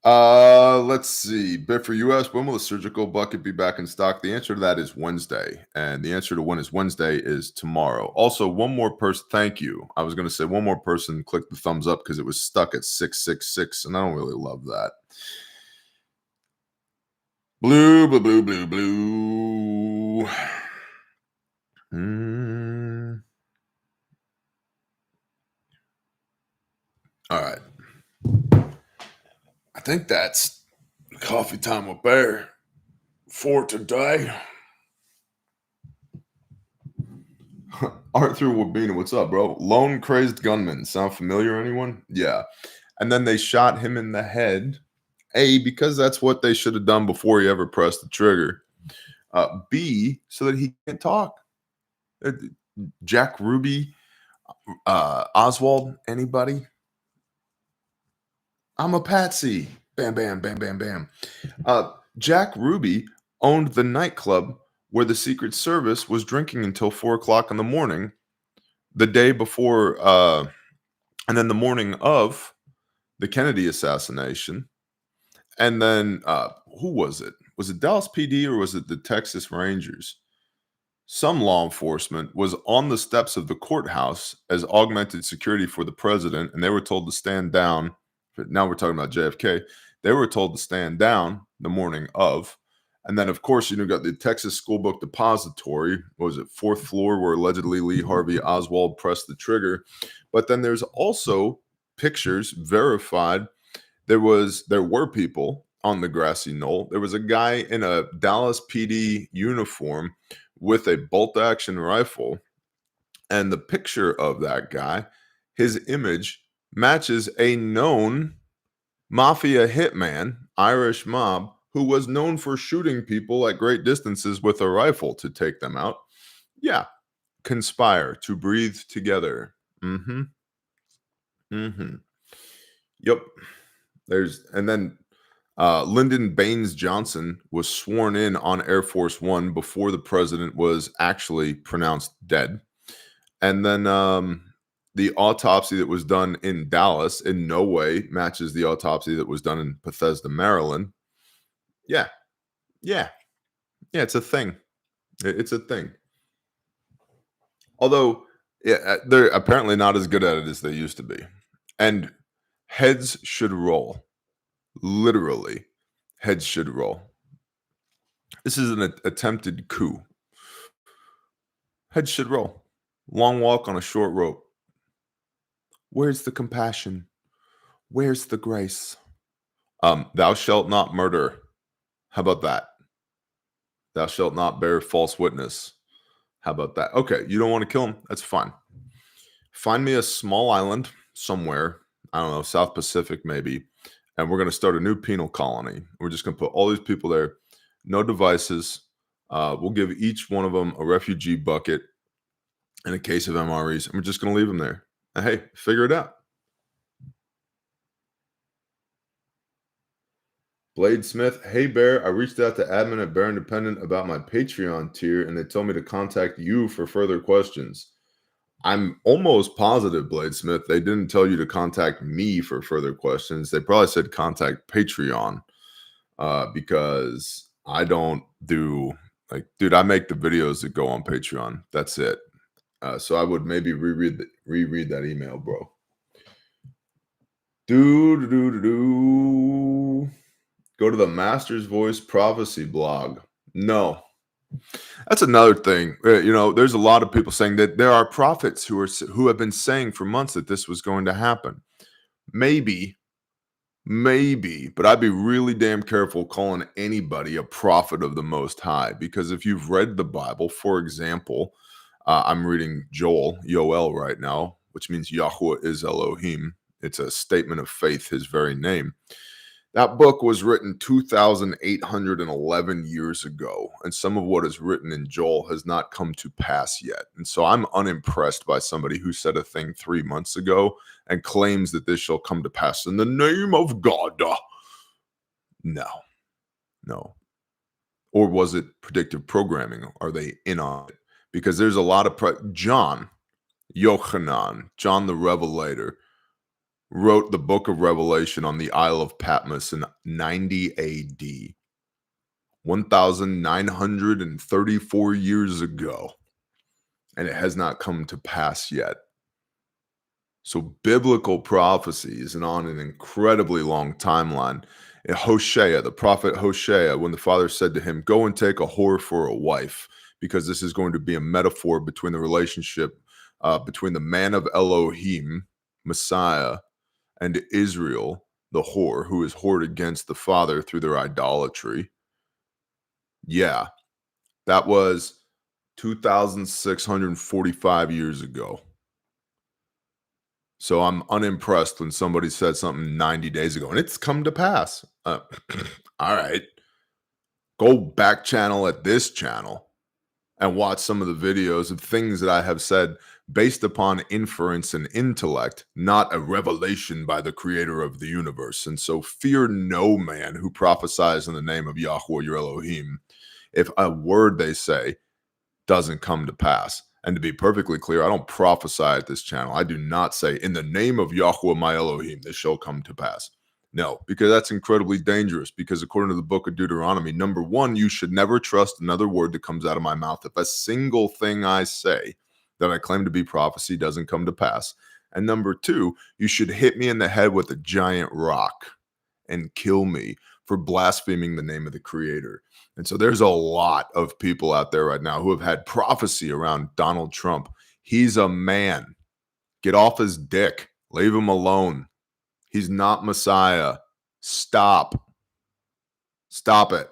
Let's see. Biff, you asked, when will the surgical bucket be back in stock? The answer to that is Wednesday. And the answer to when is Wednesday is tomorrow. Also, one more person, thank you. I was going to say one more person clicked the thumbs up because it was stuck at 666, and I don't really love that. Blue, blue, blue, blue, blue. All right. I think that's coffee time with Bear for today. Arthur Wabina, what's up, bro? Lone crazed gunman. Sound familiar, anyone? Yeah. And then they shot him in the head. A, because that's what they should have done before he ever pressed the trigger. B, so that he can talk. Jack Ruby, Oswald, anybody? I'm a patsy. Bam, bam, bam, bam, bam. Jack Ruby owned the nightclub where the Secret Service was drinking until 4 o'clock in the morning, the day before, and then the morning of the Kennedy assassination. And then, who was it? Was it Dallas PD or was it the Texas Rangers? Some law enforcement was on the steps of the courthouse as augmented security for the president, and they were told to stand down. But now we're talking about JFK. They were told to stand down the morning of. And then, of course, got the Texas School Book Depository. What was it, 4th floor, where allegedly Lee Harvey Oswald pressed the trigger. But then there's also pictures verified. There were people on the grassy knoll. There was a guy in a Dallas PD uniform with a bolt-action rifle. And the picture of that guy, his image, matches a known mafia hitman, Irish mob, who was known for shooting people at great distances with a rifle to take them out. Yeah. Conspire to breathe together. Yep. And then Lyndon Baines Johnson was sworn in on Air Force One before the president was actually pronounced dead. And then the autopsy that was done in Dallas in no way matches the autopsy that was done in Bethesda, Maryland. Yeah. Yeah, it's a thing. It's a thing. Although, yeah, they're apparently not as good at it as they used to be. And heads should roll. Literally, heads should roll. This is an attempted coup. Heads should roll. Long walk on a short rope. Where's the compassion? Where's the grace? Thou shalt not murder. How about that? Thou shalt not bear false witness. How about that? Okay, you don't want to kill him. That's fine. Find me a small island somewhere. I don't know, South Pacific maybe. And we're going to start a new penal colony. We're just going to put all these people there. No devices. We'll give each one of them a refugee bucket and a case of MREs. And we're just going to leave them there. And hey, figure it out. Blade Smith, hey Bear, I reached out to admin at Bear Independent about my Patreon tier, and they told me to contact you for further questions. I'm almost positive, Blade Smith, they didn't tell you to contact me for further questions. They probably said contact Patreon, because I don't do like, dude, I make the videos that go on Patreon. That's it. So I would maybe reread that email, bro. Do. Go to the Master's Voice Prophecy blog. No, that's another thing. There's a lot of people saying that there are prophets who have been saying for months that this was going to happen. Maybe, but I'd be really damn careful calling anybody a prophet of the Most High, because if you've read the Bible, for example, I'm reading Yoel right now, which means Yahweh is Elohim. It's a statement of faith, his very name. That book was written 2,811 years ago, and some of what is written in Joel has not come to pass yet. And so I'm unimpressed by somebody who said a thing 3 months ago and claims that this shall come to pass in the name of God. No. Or was it predictive programming? Are they in on it? Because there's a lot of John the Revelator wrote the book of Revelation on the Isle of Patmos in 90 AD, 1,934 years ago, and it has not come to pass yet. So biblical prophecy is on an incredibly long timeline. Hosea, the prophet Hosea, when the father said to him, go and take a whore for a wife, because this is going to be a metaphor between the relationship between the man of Elohim, Messiah, and Israel, the whore, who is whored against the Father through their idolatry. Yeah, that was 2,645 years ago. So I'm unimpressed when somebody said something 90 days ago, and it's come to pass. All right. Go back channel at this channel and watch some of the videos of things that I have said based upon inference and intellect, not a revelation by the creator of the universe. And so fear no man who prophesies in the name of Yahweh your Elohim, if a word they say doesn't come to pass. And to be perfectly clear, I don't prophesy at this channel. I do not say, in the name of Yahweh my Elohim, this shall come to pass. No, because that's incredibly dangerous, because according to the book of Deuteronomy, number one, you should never trust another word that comes out of my mouth if a single thing I say that I claim to be prophecy doesn't come to pass. And number two, you should hit me in the head with a giant rock and kill me for blaspheming the name of the creator. And so there's a lot of people out there right now who have had prophecy around Donald Trump. He's a man. Get off his dick. Leave him alone. He's not Messiah. Stop. Stop it.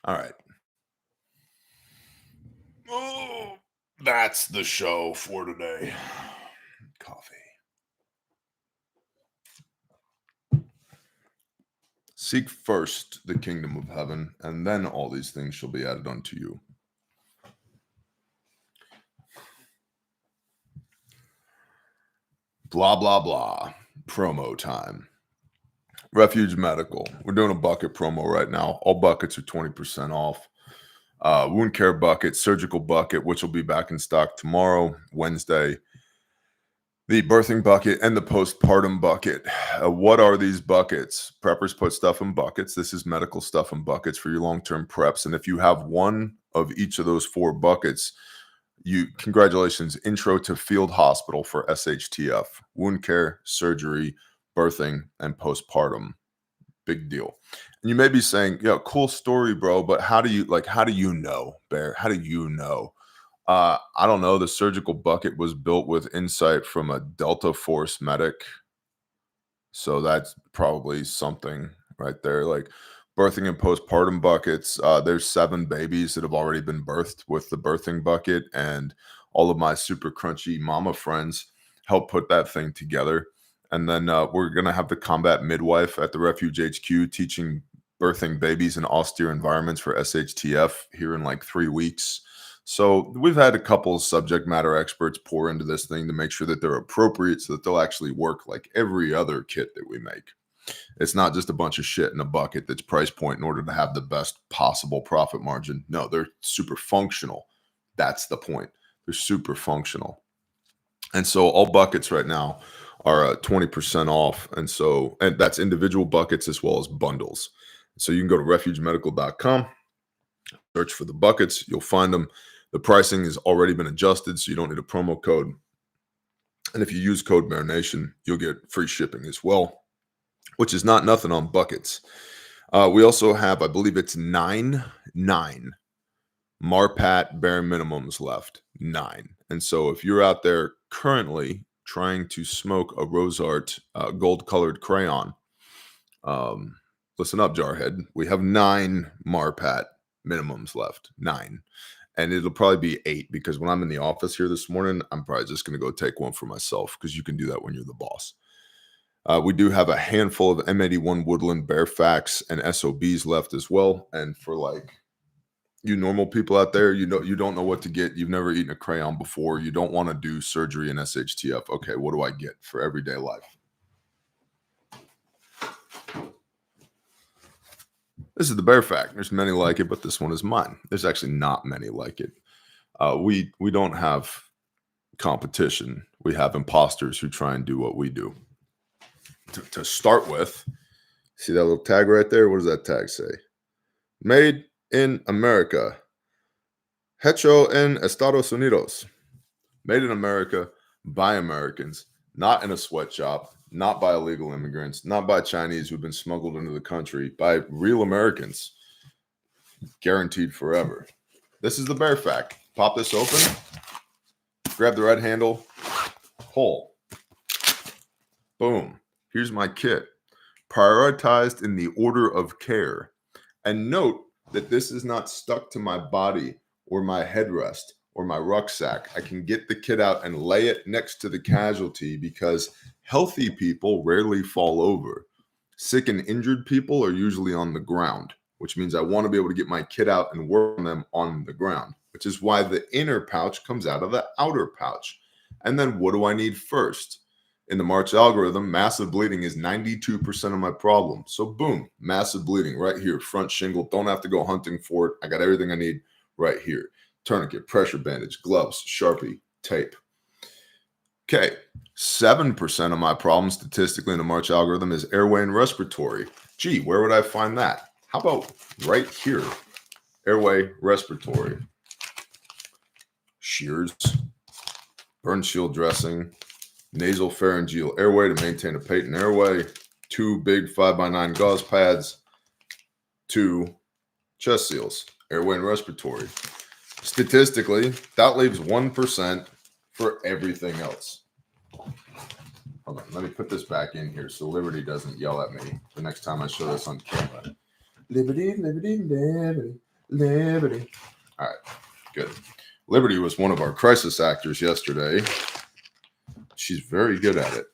All right. Oh, that's the show for today. Coffee. Seek first the kingdom of heaven, and then all these things shall be added unto you. Blah, blah, blah. Promo time. Refuge Medical. We're doing a bucket promo right now. All buckets are 20% off. Wound care bucket, surgical bucket, which will be back in stock tomorrow, Wednesday. The birthing bucket and the postpartum bucket. What are these buckets? Preppers put stuff in buckets. This is medical stuff in buckets for your long-term preps. And if you have one of each of those four buckets, congratulations, intro to field hospital for SHTF, wound care, surgery, birthing, and postpartum. Big deal. And you may be saying, yeah, cool story, bro, but how do you know, Bear? How do you know? I don't know. The surgical bucket was built with insight from a Delta Force medic. So that's probably something right there. Like birthing and postpartum buckets. There's 7 babies that have already been birthed with the birthing bucket, and all of my super crunchy mama friends help put that thing together. And then we're gonna have the combat midwife at the Refuge HQ teaching birthing babies in austere environments for SHTF here in like 3 weeks. So we've had a couple of subject matter experts pour into this thing to make sure that they're appropriate so that they'll actually work like every other kit that we make. It's not just a bunch of shit in a bucket that's price point in order to have the best possible profit margin. No, they're super functional. That's the point. They're super functional. And so all buckets right now are 20% off. And that's individual buckets as well as bundles. So you can go to refugemedical.com, search for the buckets, you'll find them. The pricing has already been adjusted, so you don't need a promo code. And if you use code MARINATION, you'll get free shipping as well, which is not nothing on buckets. We also have, I believe it's 9 Marpat bare minimums left. 9. And so if you're out there currently trying to smoke a Rosart gold-colored crayon, listen up, Jarhead. We have 9 Marpat minimums left. 9. And it'll probably be 8 because when I'm in the office here this morning, I'm probably just going to go take one for myself because you can do that when you're the boss. We do have a handful of M81 Woodland Bearfax and SOBs left as well. And for like you normal people out there, you don't know what to get. You've never eaten a crayon before. You don't want to do surgery in SHTF. Okay, what do I get for everyday life? This is the Bearfax. There's many like it, but this one is mine. There's actually not many like it. We don't have competition. We have imposters who try and do what we do. To start with, see that little tag right there? What does that tag say? Made in America. Hecho en Estados Unidos. Made in America by Americans, not in a sweatshop, not by illegal immigrants, not by Chinese who've been smuggled into the country, by real Americans. Guaranteed forever. This is the Bearfax. Pop this open, grab the red handle, pull. Boom. Here's my kit. Prioritized in the order of care. And note that this is not stuck to my body or my headrest or my rucksack. I can get the kit out and lay it next to the casualty because healthy people rarely fall over. Sick and injured people are usually on the ground, which means I want to be able to get my kit out and work on them on the ground, which is why the inner pouch comes out of the outer pouch. And then what do I need first? In the March algorithm, massive bleeding is 92% of my problem. So boom, massive bleeding right here, front shingle. Don't have to go hunting for it. I got everything I need right here. Tourniquet, pressure bandage, gloves, Sharpie, tape. Okay, 7% of my problem statistically in the March algorithm is airway and respiratory. Gee, where would I find that? How about right here? Airway, respiratory. Shears, burn shield dressing, nasal pharyngeal airway to maintain a patent airway, 2 big 5x9 gauze pads, 2 chest seals, airway and respiratory. Statistically, that leaves 1% for everything else. Hold on, let me put this back in here so Liberty doesn't yell at me the next time I show this on camera. Liberty, Liberty, Liberty, Liberty. All right, good. Liberty was one of our crisis actors yesterday. She's very good at it.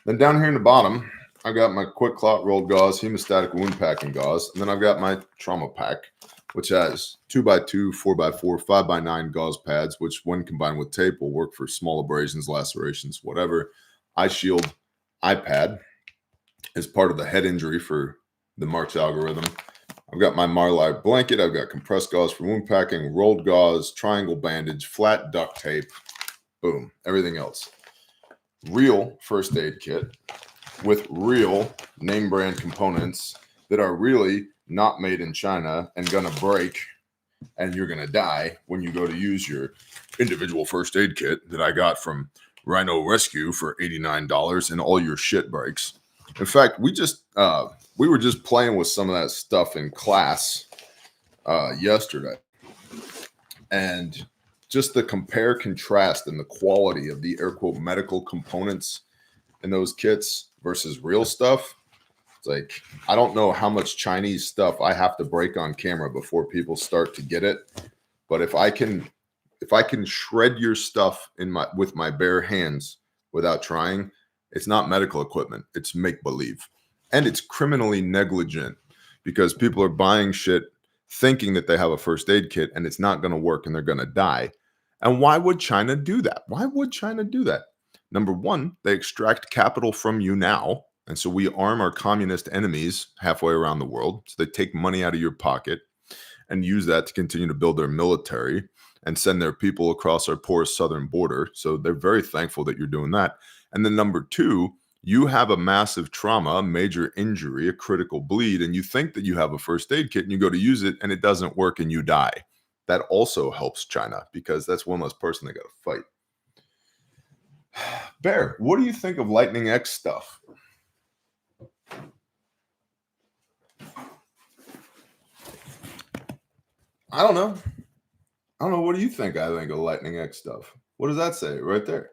Then down here in the bottom, I've got my quick clot rolled gauze, hemostatic wound packing gauze, and then I've got my trauma pack, which has 2x2, 4x4, 5x9 gauze pads, which when combined with tape will work for small abrasions, lacerations, whatever. Eye shield, iPad is part of the head injury for the March algorithm. I've got my Marli blanket. I've got compressed gauze for wound packing, rolled gauze, triangle bandage, flat duct tape, boom, everything else. real first aid kit with real name brand components that are really not made in China and gonna break and you're gonna die when you go to use your individual first aid kit that I got from Rhino Rescue for $89 and all your shit breaks. In fact, we were just playing with some of that stuff in class yesterday, and just the compare contrast and the quality of the air quote medical components in those kits versus real stuff. It's like, I don't know how much Chinese stuff I have to break on camera before people start to get it. But if I can shred your stuff with my bare hands without trying, it's not medical equipment. It's make believe. And it's criminally negligent because people are buying shit thinking that they have a first aid kit and it's not going to work and they're going to die. And why would China do that? Why would China do that? Number one, they extract capital from you now. And so we arm our communist enemies halfway around the world. So they take money out of your pocket and use that to continue to build their military and send their people across our porous southern border. So they're very thankful that you're doing that. And then number two, you have a massive trauma, a major injury, a critical bleed, and you think that you have a first aid kit and you go to use it and it doesn't work and you die. That also helps China because that's one less person they got to fight. Bear, what do you think of Lightning X stuff? I don't know. What do you think? I think of Lightning X stuff. What does that say right there?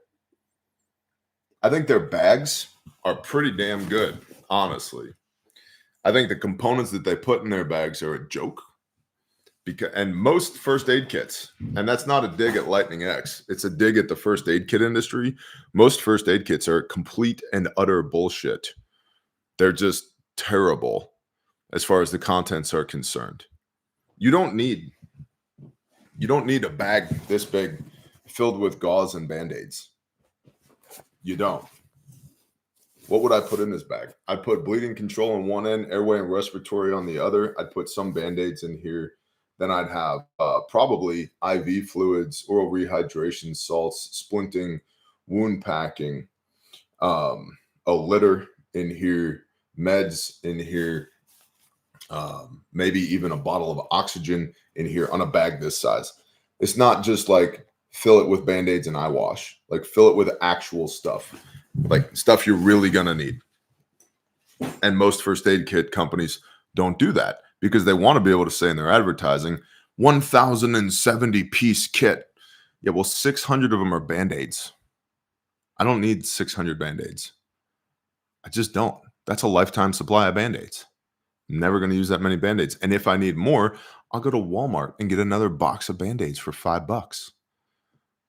I think their bags are pretty damn good, honestly. I think the components that they put in their bags are a joke. And most first aid kits, and that's not a dig at Lightning X, it's a dig at the first aid kit industry. Most first aid kits are complete and utter bullshit. They're just terrible as far as the contents are concerned. You don't need a bag this big filled with gauze and band-aids. You don't. What would I put in this bag? I'd put bleeding control on one end, airway and respiratory on the other. I'd put some band-aids in here. Then I'd have probably IV fluids, oral rehydration salts, splinting, wound packing, a litter in here, meds in here, maybe even a bottle of oxygen in here on a bag this size. It's not just like fill it with band-aids and eye wash. Like fill it with actual stuff, like stuff you're really going to need. And most first aid kit companies don't do that because they want to be able to say in their advertising, 1,070 piece kit. Yeah, well, 600 of them are band-aids. I don't need 600 band-aids. I just don't. That's a lifetime supply of band-aids. I'm never going to use that many band-aids. And if I need more, I'll go to Walmart and get another box of band-aids for $5.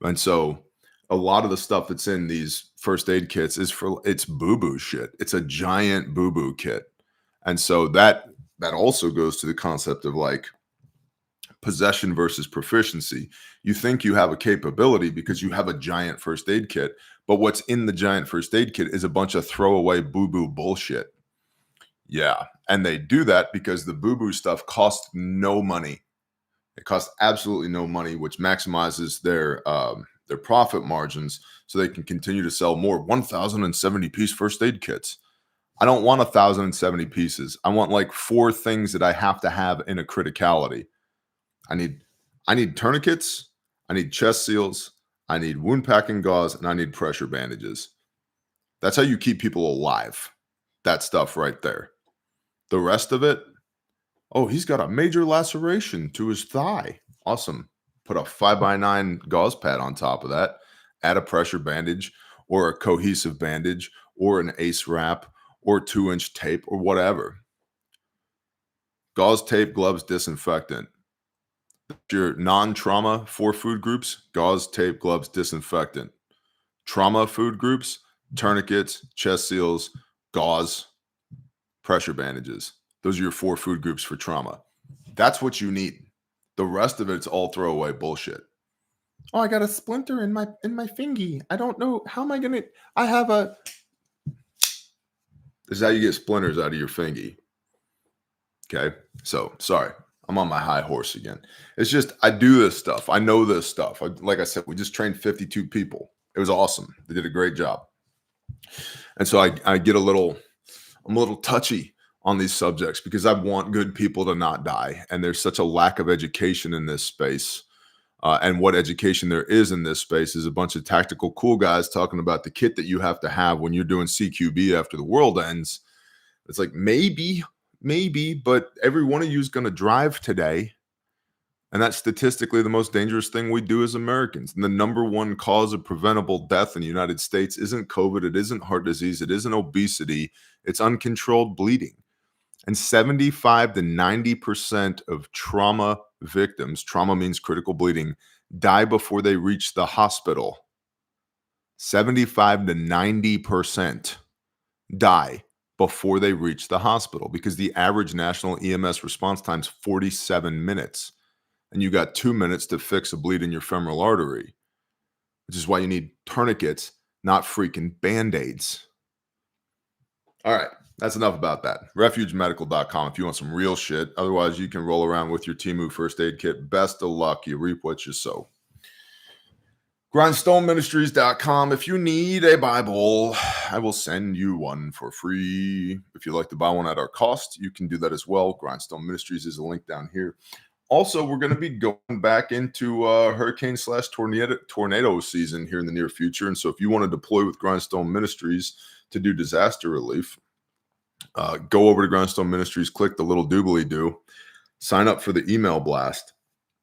And so a lot of the stuff that's in these first aid kits it's boo-boo shit. It's a giant boo-boo kit. And so that also goes to the concept of like possession versus proficiency. You think you have a capability because you have a giant first aid kit, but what's in the giant first aid kit is a bunch of throwaway boo-boo bullshit. Yeah. And they do that because the boo-boo stuff costs no money. It costs absolutely no money, which maximizes their profit margins so they can continue to sell more 1,070 piece first aid kits. I don't want 1,070 pieces. I want like 4 things that I have to have in a criticality. I need tourniquets, I need chest seals, I need wound packing gauze, and I need pressure bandages. That's how you keep people alive. That stuff right there. The rest of it, oh, he's got a major laceration to his thigh. Awesome. Put a 5x9 gauze pad on top of that. Add a pressure bandage or a cohesive bandage or an ace wrap or 2-inch tape or whatever. Gauze, tape, gloves, disinfectant. Your non-trauma 4 food groups: gauze, tape, gloves, disinfectant. Trauma food groups: tourniquets, chest seals, gauze, pressure bandages. Those are your 4 food groups for trauma. That's what you need. The rest of it's all throwaway bullshit. Oh, I got a splinter in my fingy. I don't know. How am I going to... I have a... This is how you get splinters out of your fingy. Okay? So, sorry. I'm on my high horse again. It's just, I do this stuff. I know this stuff. Like I said, we just trained 52 people. It was awesome. They did a great job. And so I get I'm a little touchy on these subjects because I want good people to not die. And there's such a lack of education in this space. And what education there is in this space is a bunch of tactical cool guys talking about the kit that you have to have when you're doing CQB after the world ends. It's like, maybe, but every one of you is going to drive today. And that's statistically the most dangerous thing we do as Americans. And the number one cause of preventable death in the United States isn't COVID, it isn't heart disease, it isn't obesity, it's uncontrolled bleeding. And 75 to 90% of trauma victims, trauma means critical bleeding, die before they reach the hospital. 75 to 90% die before they reach the hospital because the average national EMS response time is 47 minutes. And you got 2 minutes to fix a bleed in your femoral artery, which is why you need tourniquets, not freaking Band-Aids. All right, that's enough about that. Refugemedical.com if you want some real shit. Otherwise, you can roll around with your Temu first aid kit. Best of luck. You reap what you sow. GrindstoneMinistries.com. If you need a Bible, I will send you one for free. If you'd like to buy one at our cost, you can do that as well. Grindstone Ministries is a link down here. Also, we're going to be going back into hurricane/tornado season here in the near future. And so if you want to deploy with Grindstone Ministries to do disaster relief, go over to Grindstone Ministries, click the little doobly-doo, sign up for the email blast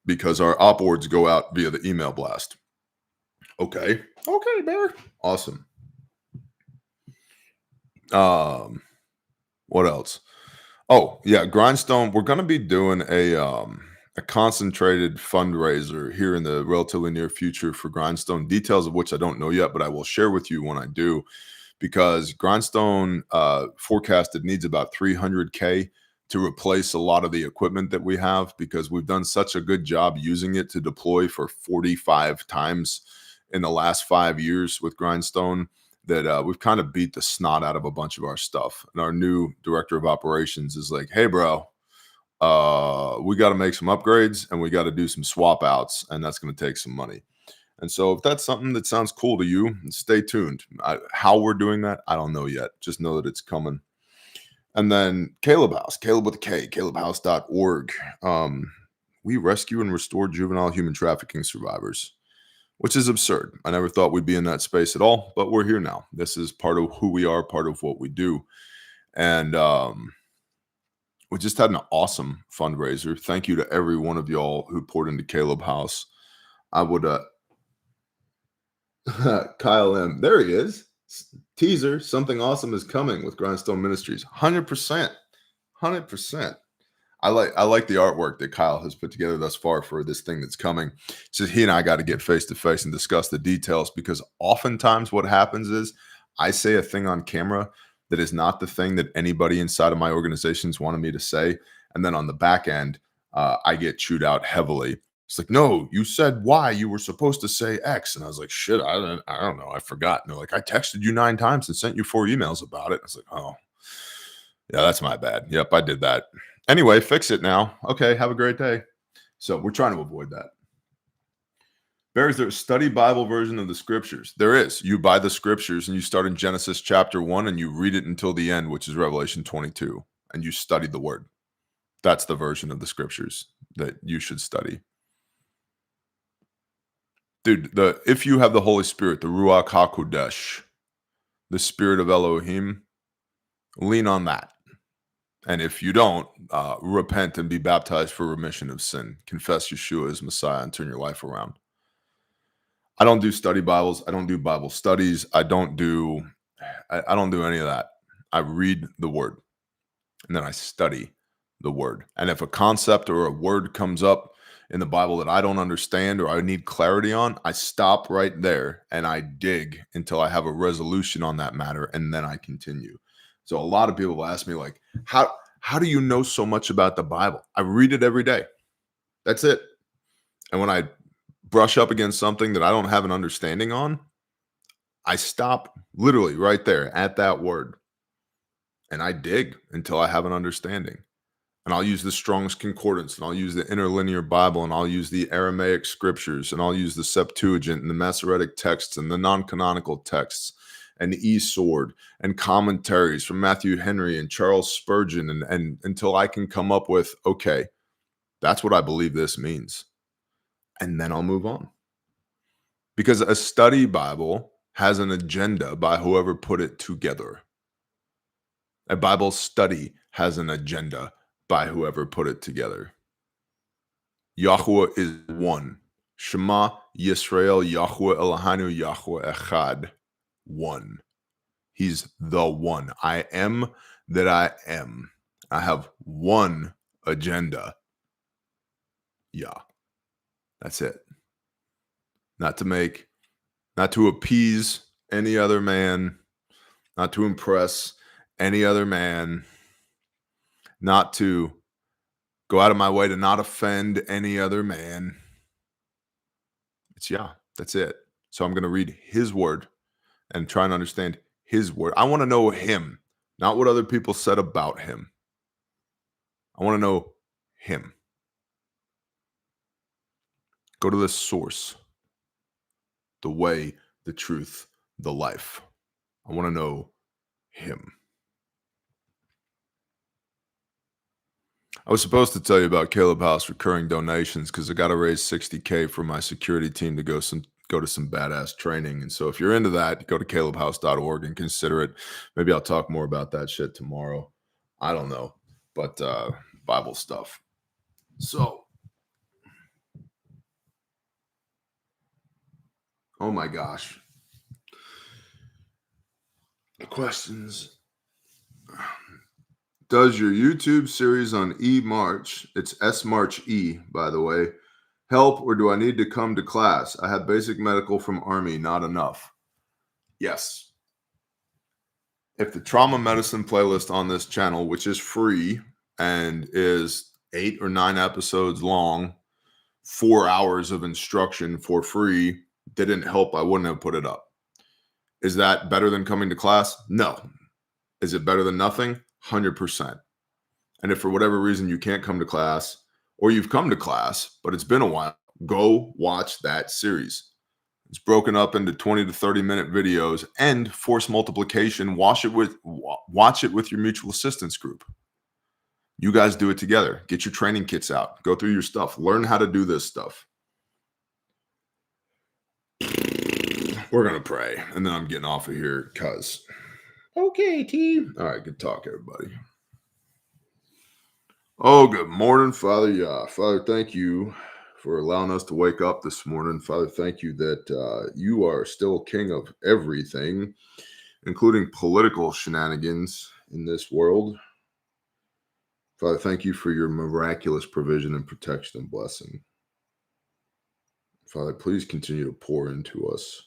because our op boards go out via the email blast. Okay, Bear. Awesome. What else? Oh, yeah, Grindstone. We're going to be doing a concentrated fundraiser here in the relatively near future for Grindstone, details of which I don't know yet, but I will share with you when I do, because Grindstone forecasted needs about $300K to replace a lot of the equipment that we have because we've done such a good job using it to deploy for 45 times in the last 5 years with Grindstone that we've kind of beat the snot out of a bunch of our stuff. And our new director of operations is like, hey, bro, we got to make some upgrades and we got to do some swap outs, and that's going to take some money. And so if that's something that sounds cool to you, stay tuned. How we're doing that, I don't know yet. Just know that it's coming. And then Caleb House, Caleb with a K, calebhouse.org. We rescue and restore juvenile human trafficking survivors, which is absurd. I never thought we'd be in that space at all, but we're here now. This is part of who we are, part of what we do. And we just had an awesome fundraiser. Thank you to every one of y'all who poured into Caleb House. I would, Kyle M. There he is. Teaser, something awesome is coming with Grindstone Ministries. 100%. 100%. I like the artwork that Kyle has put together thus far for this thing that's coming. So he and I got to get face to face and discuss the details, because oftentimes what happens is I say a thing on camera that is not the thing that anybody inside of my organizations wanted me to say. And then on the back end, I get chewed out heavily. It's like, no, you said Y, you were supposed to say X. And I was like, shit, I don't know. I forgot. And they're like, I texted you 9 times and sent you 4 emails about it. I was like, oh, yeah, that's my bad. Yep, I did that. Anyway, fix it now. Okay, have a great day. So we're trying to avoid that. Is there a study Bible version of the scriptures? There is. You buy the scriptures and you start in Genesis chapter 1 and you read it until the end, which is Revelation 22, and you study the word. That's the version of the scriptures that you should study. Dude, if you have the Holy Spirit, the Ruach HaKodesh, the Spirit of Elohim, lean on that. And if you don't, repent and be baptized for remission of sin. Confess Yeshua as Messiah and turn your life around. I don't do study Bibles. I don't do Bible studies. I don't do any of that. I read the word and then I study the word. And if a concept or a word comes up in the Bible that I don't understand or I need clarity on, I stop right there and I dig until I have a resolution on that matter, and then I continue. So a lot of people ask me, like, how do you know so much about the Bible? I read it every day. That's it. And when I brush up against something that I don't have an understanding on, I stop literally right there at that word. And I dig until I have an understanding. And I'll use the Strong's Concordance, and I'll use the Interlinear Bible, and I'll use the Aramaic scriptures, and I'll use the Septuagint and the Masoretic texts and the non-canonical texts. and E. Sword and commentaries from Matthew Henry and Charles Spurgeon and until I can come up with, okay, that's what I believe this means. And then I'll move on. Because a study Bible has an agenda by whoever put it together. A Bible study has an agenda by whoever put it together. Yahweh is one. Shema Yisrael Yahweh Eloheinu Yahweh Echad. One. He's the one. I am that I am. I have one agenda. Yeah. That's it. Not to appease any other man, not to impress any other man, not to go out of my way to not offend any other man. That's it. So I'm going to read his word and try and understand his word. I want to know him, not what other people said about him. I want to know him. Go to the source, the way, the truth, the life. I want to know him. I was supposed to tell you about Caleb House recurring donations because I got to raise $60K for my security team to go to some badass training. And so if you're into that, go to calebhouse.org and consider it. Maybe I'll talk more about that shit tomorrow. I don't know, but Bible stuff. So, oh my gosh. Questions. Does your YouTube series on E-March, it's S-March E, by the way, help, or do I need to come to class? I have basic medical from Army, not enough. Yes. If the trauma medicine playlist on this channel, which is free and is 8 or 9 episodes long, 4 hours of instruction for free, didn't help, I wouldn't have put it up. Is that better than coming to class? No. Is it better than nothing? 100%. And if for whatever reason you can't come to class, or you've come to class, but it's been a while, go watch that series. It's broken up into 20 to 30-minute videos and force multiplication. Watch it with your mutual assistance group. You guys do it together. Get your training kits out. Go through your stuff. Learn how to do this stuff. We're going to pray, and then I'm getting off of here because... Okay, team. All right, good talk, everybody. Oh, good morning, Father. Yeah, Father, thank you for allowing us to wake up this morning. Father, thank you that you are still king of everything, including political shenanigans in this world. Father, thank you for your miraculous provision and protection and blessing. Father, please continue to pour into us.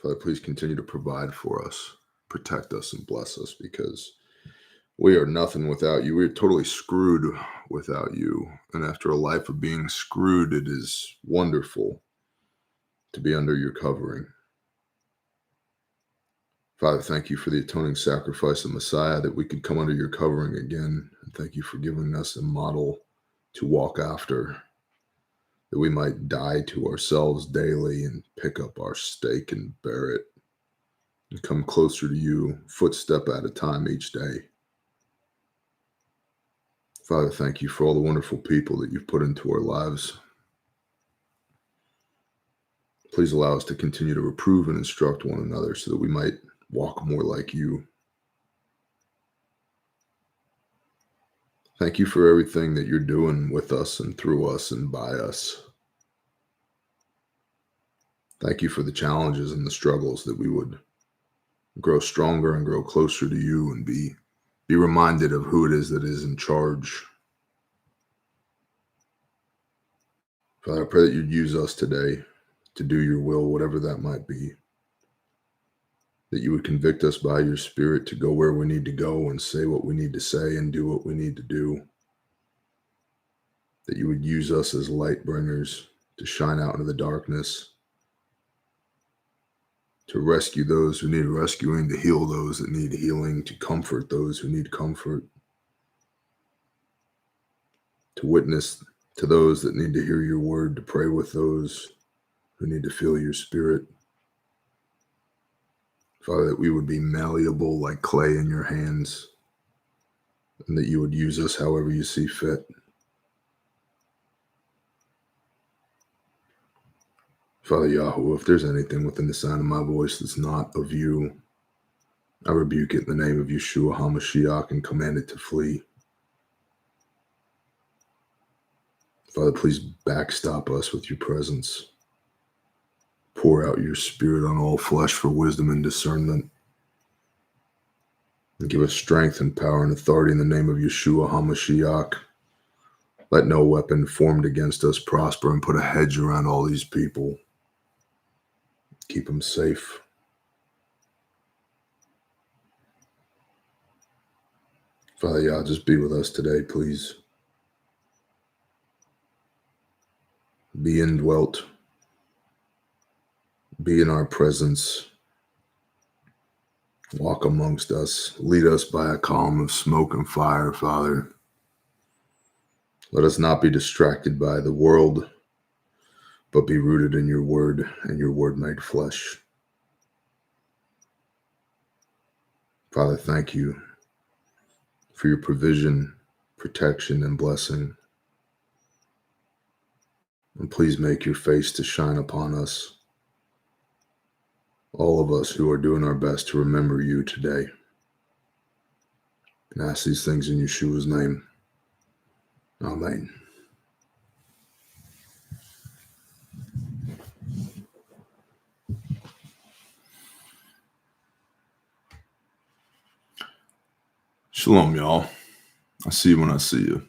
Father, please continue to provide for us, protect us, and bless us, because we are nothing without you. We are totally screwed without you. And after a life of being screwed, it is wonderful to be under your covering. Father, thank you for the atoning sacrifice of Messiah, that we could come under your covering again. And thank you for giving us a model to walk after, that we might die to ourselves daily and pick up our stake and bear it and come closer to you, footstep at a time each day. Father, thank you for all the wonderful people that you've put into our lives. Please allow us to continue to reprove and instruct one another so that we might walk more like you. Thank you for everything that you're doing with us and through us and by us. Thank you for the challenges and the struggles, that we would grow stronger and grow closer to you and be reminded of who it is that is in charge. Father, I pray that you'd use us today to do your will, whatever that might be. That you would convict us by your Spirit to go where we need to go and say what we need to say and do what we need to do. That you would use us as light bringers to shine out into the darkness, to rescue those who need rescuing, to heal those that need healing, to comfort those who need comfort, to witness to those that need to hear your word, to pray with those who need to feel your Spirit. Father, that we would be malleable like clay in your hands, and that you would use us however you see fit. Father Yahweh, if there's anything within the sound of my voice that's not of you, I rebuke it in the name of Yeshua HaMashiach and command it to flee. Father, please backstop us with your presence. Pour out your spirit on all flesh for wisdom and discernment. And give us strength and power and authority in the name of Yeshua HaMashiach. Let no weapon formed against us prosper, and put a hedge around all these people. Keep them safe. Father Yah, just be with us today, please. Be indwelt. Be in our presence. Walk amongst us. Lead us by a column of smoke and fire, Father. Let us not be distracted by the world, but be rooted in your word and your word made flesh. Father, thank you for your provision, protection, and blessing. And please make your face to shine upon us, all of us who are doing our best to remember you today. And ask these things in Yeshua's name. Amen. Shalom, y'all. I'll see you when I see you.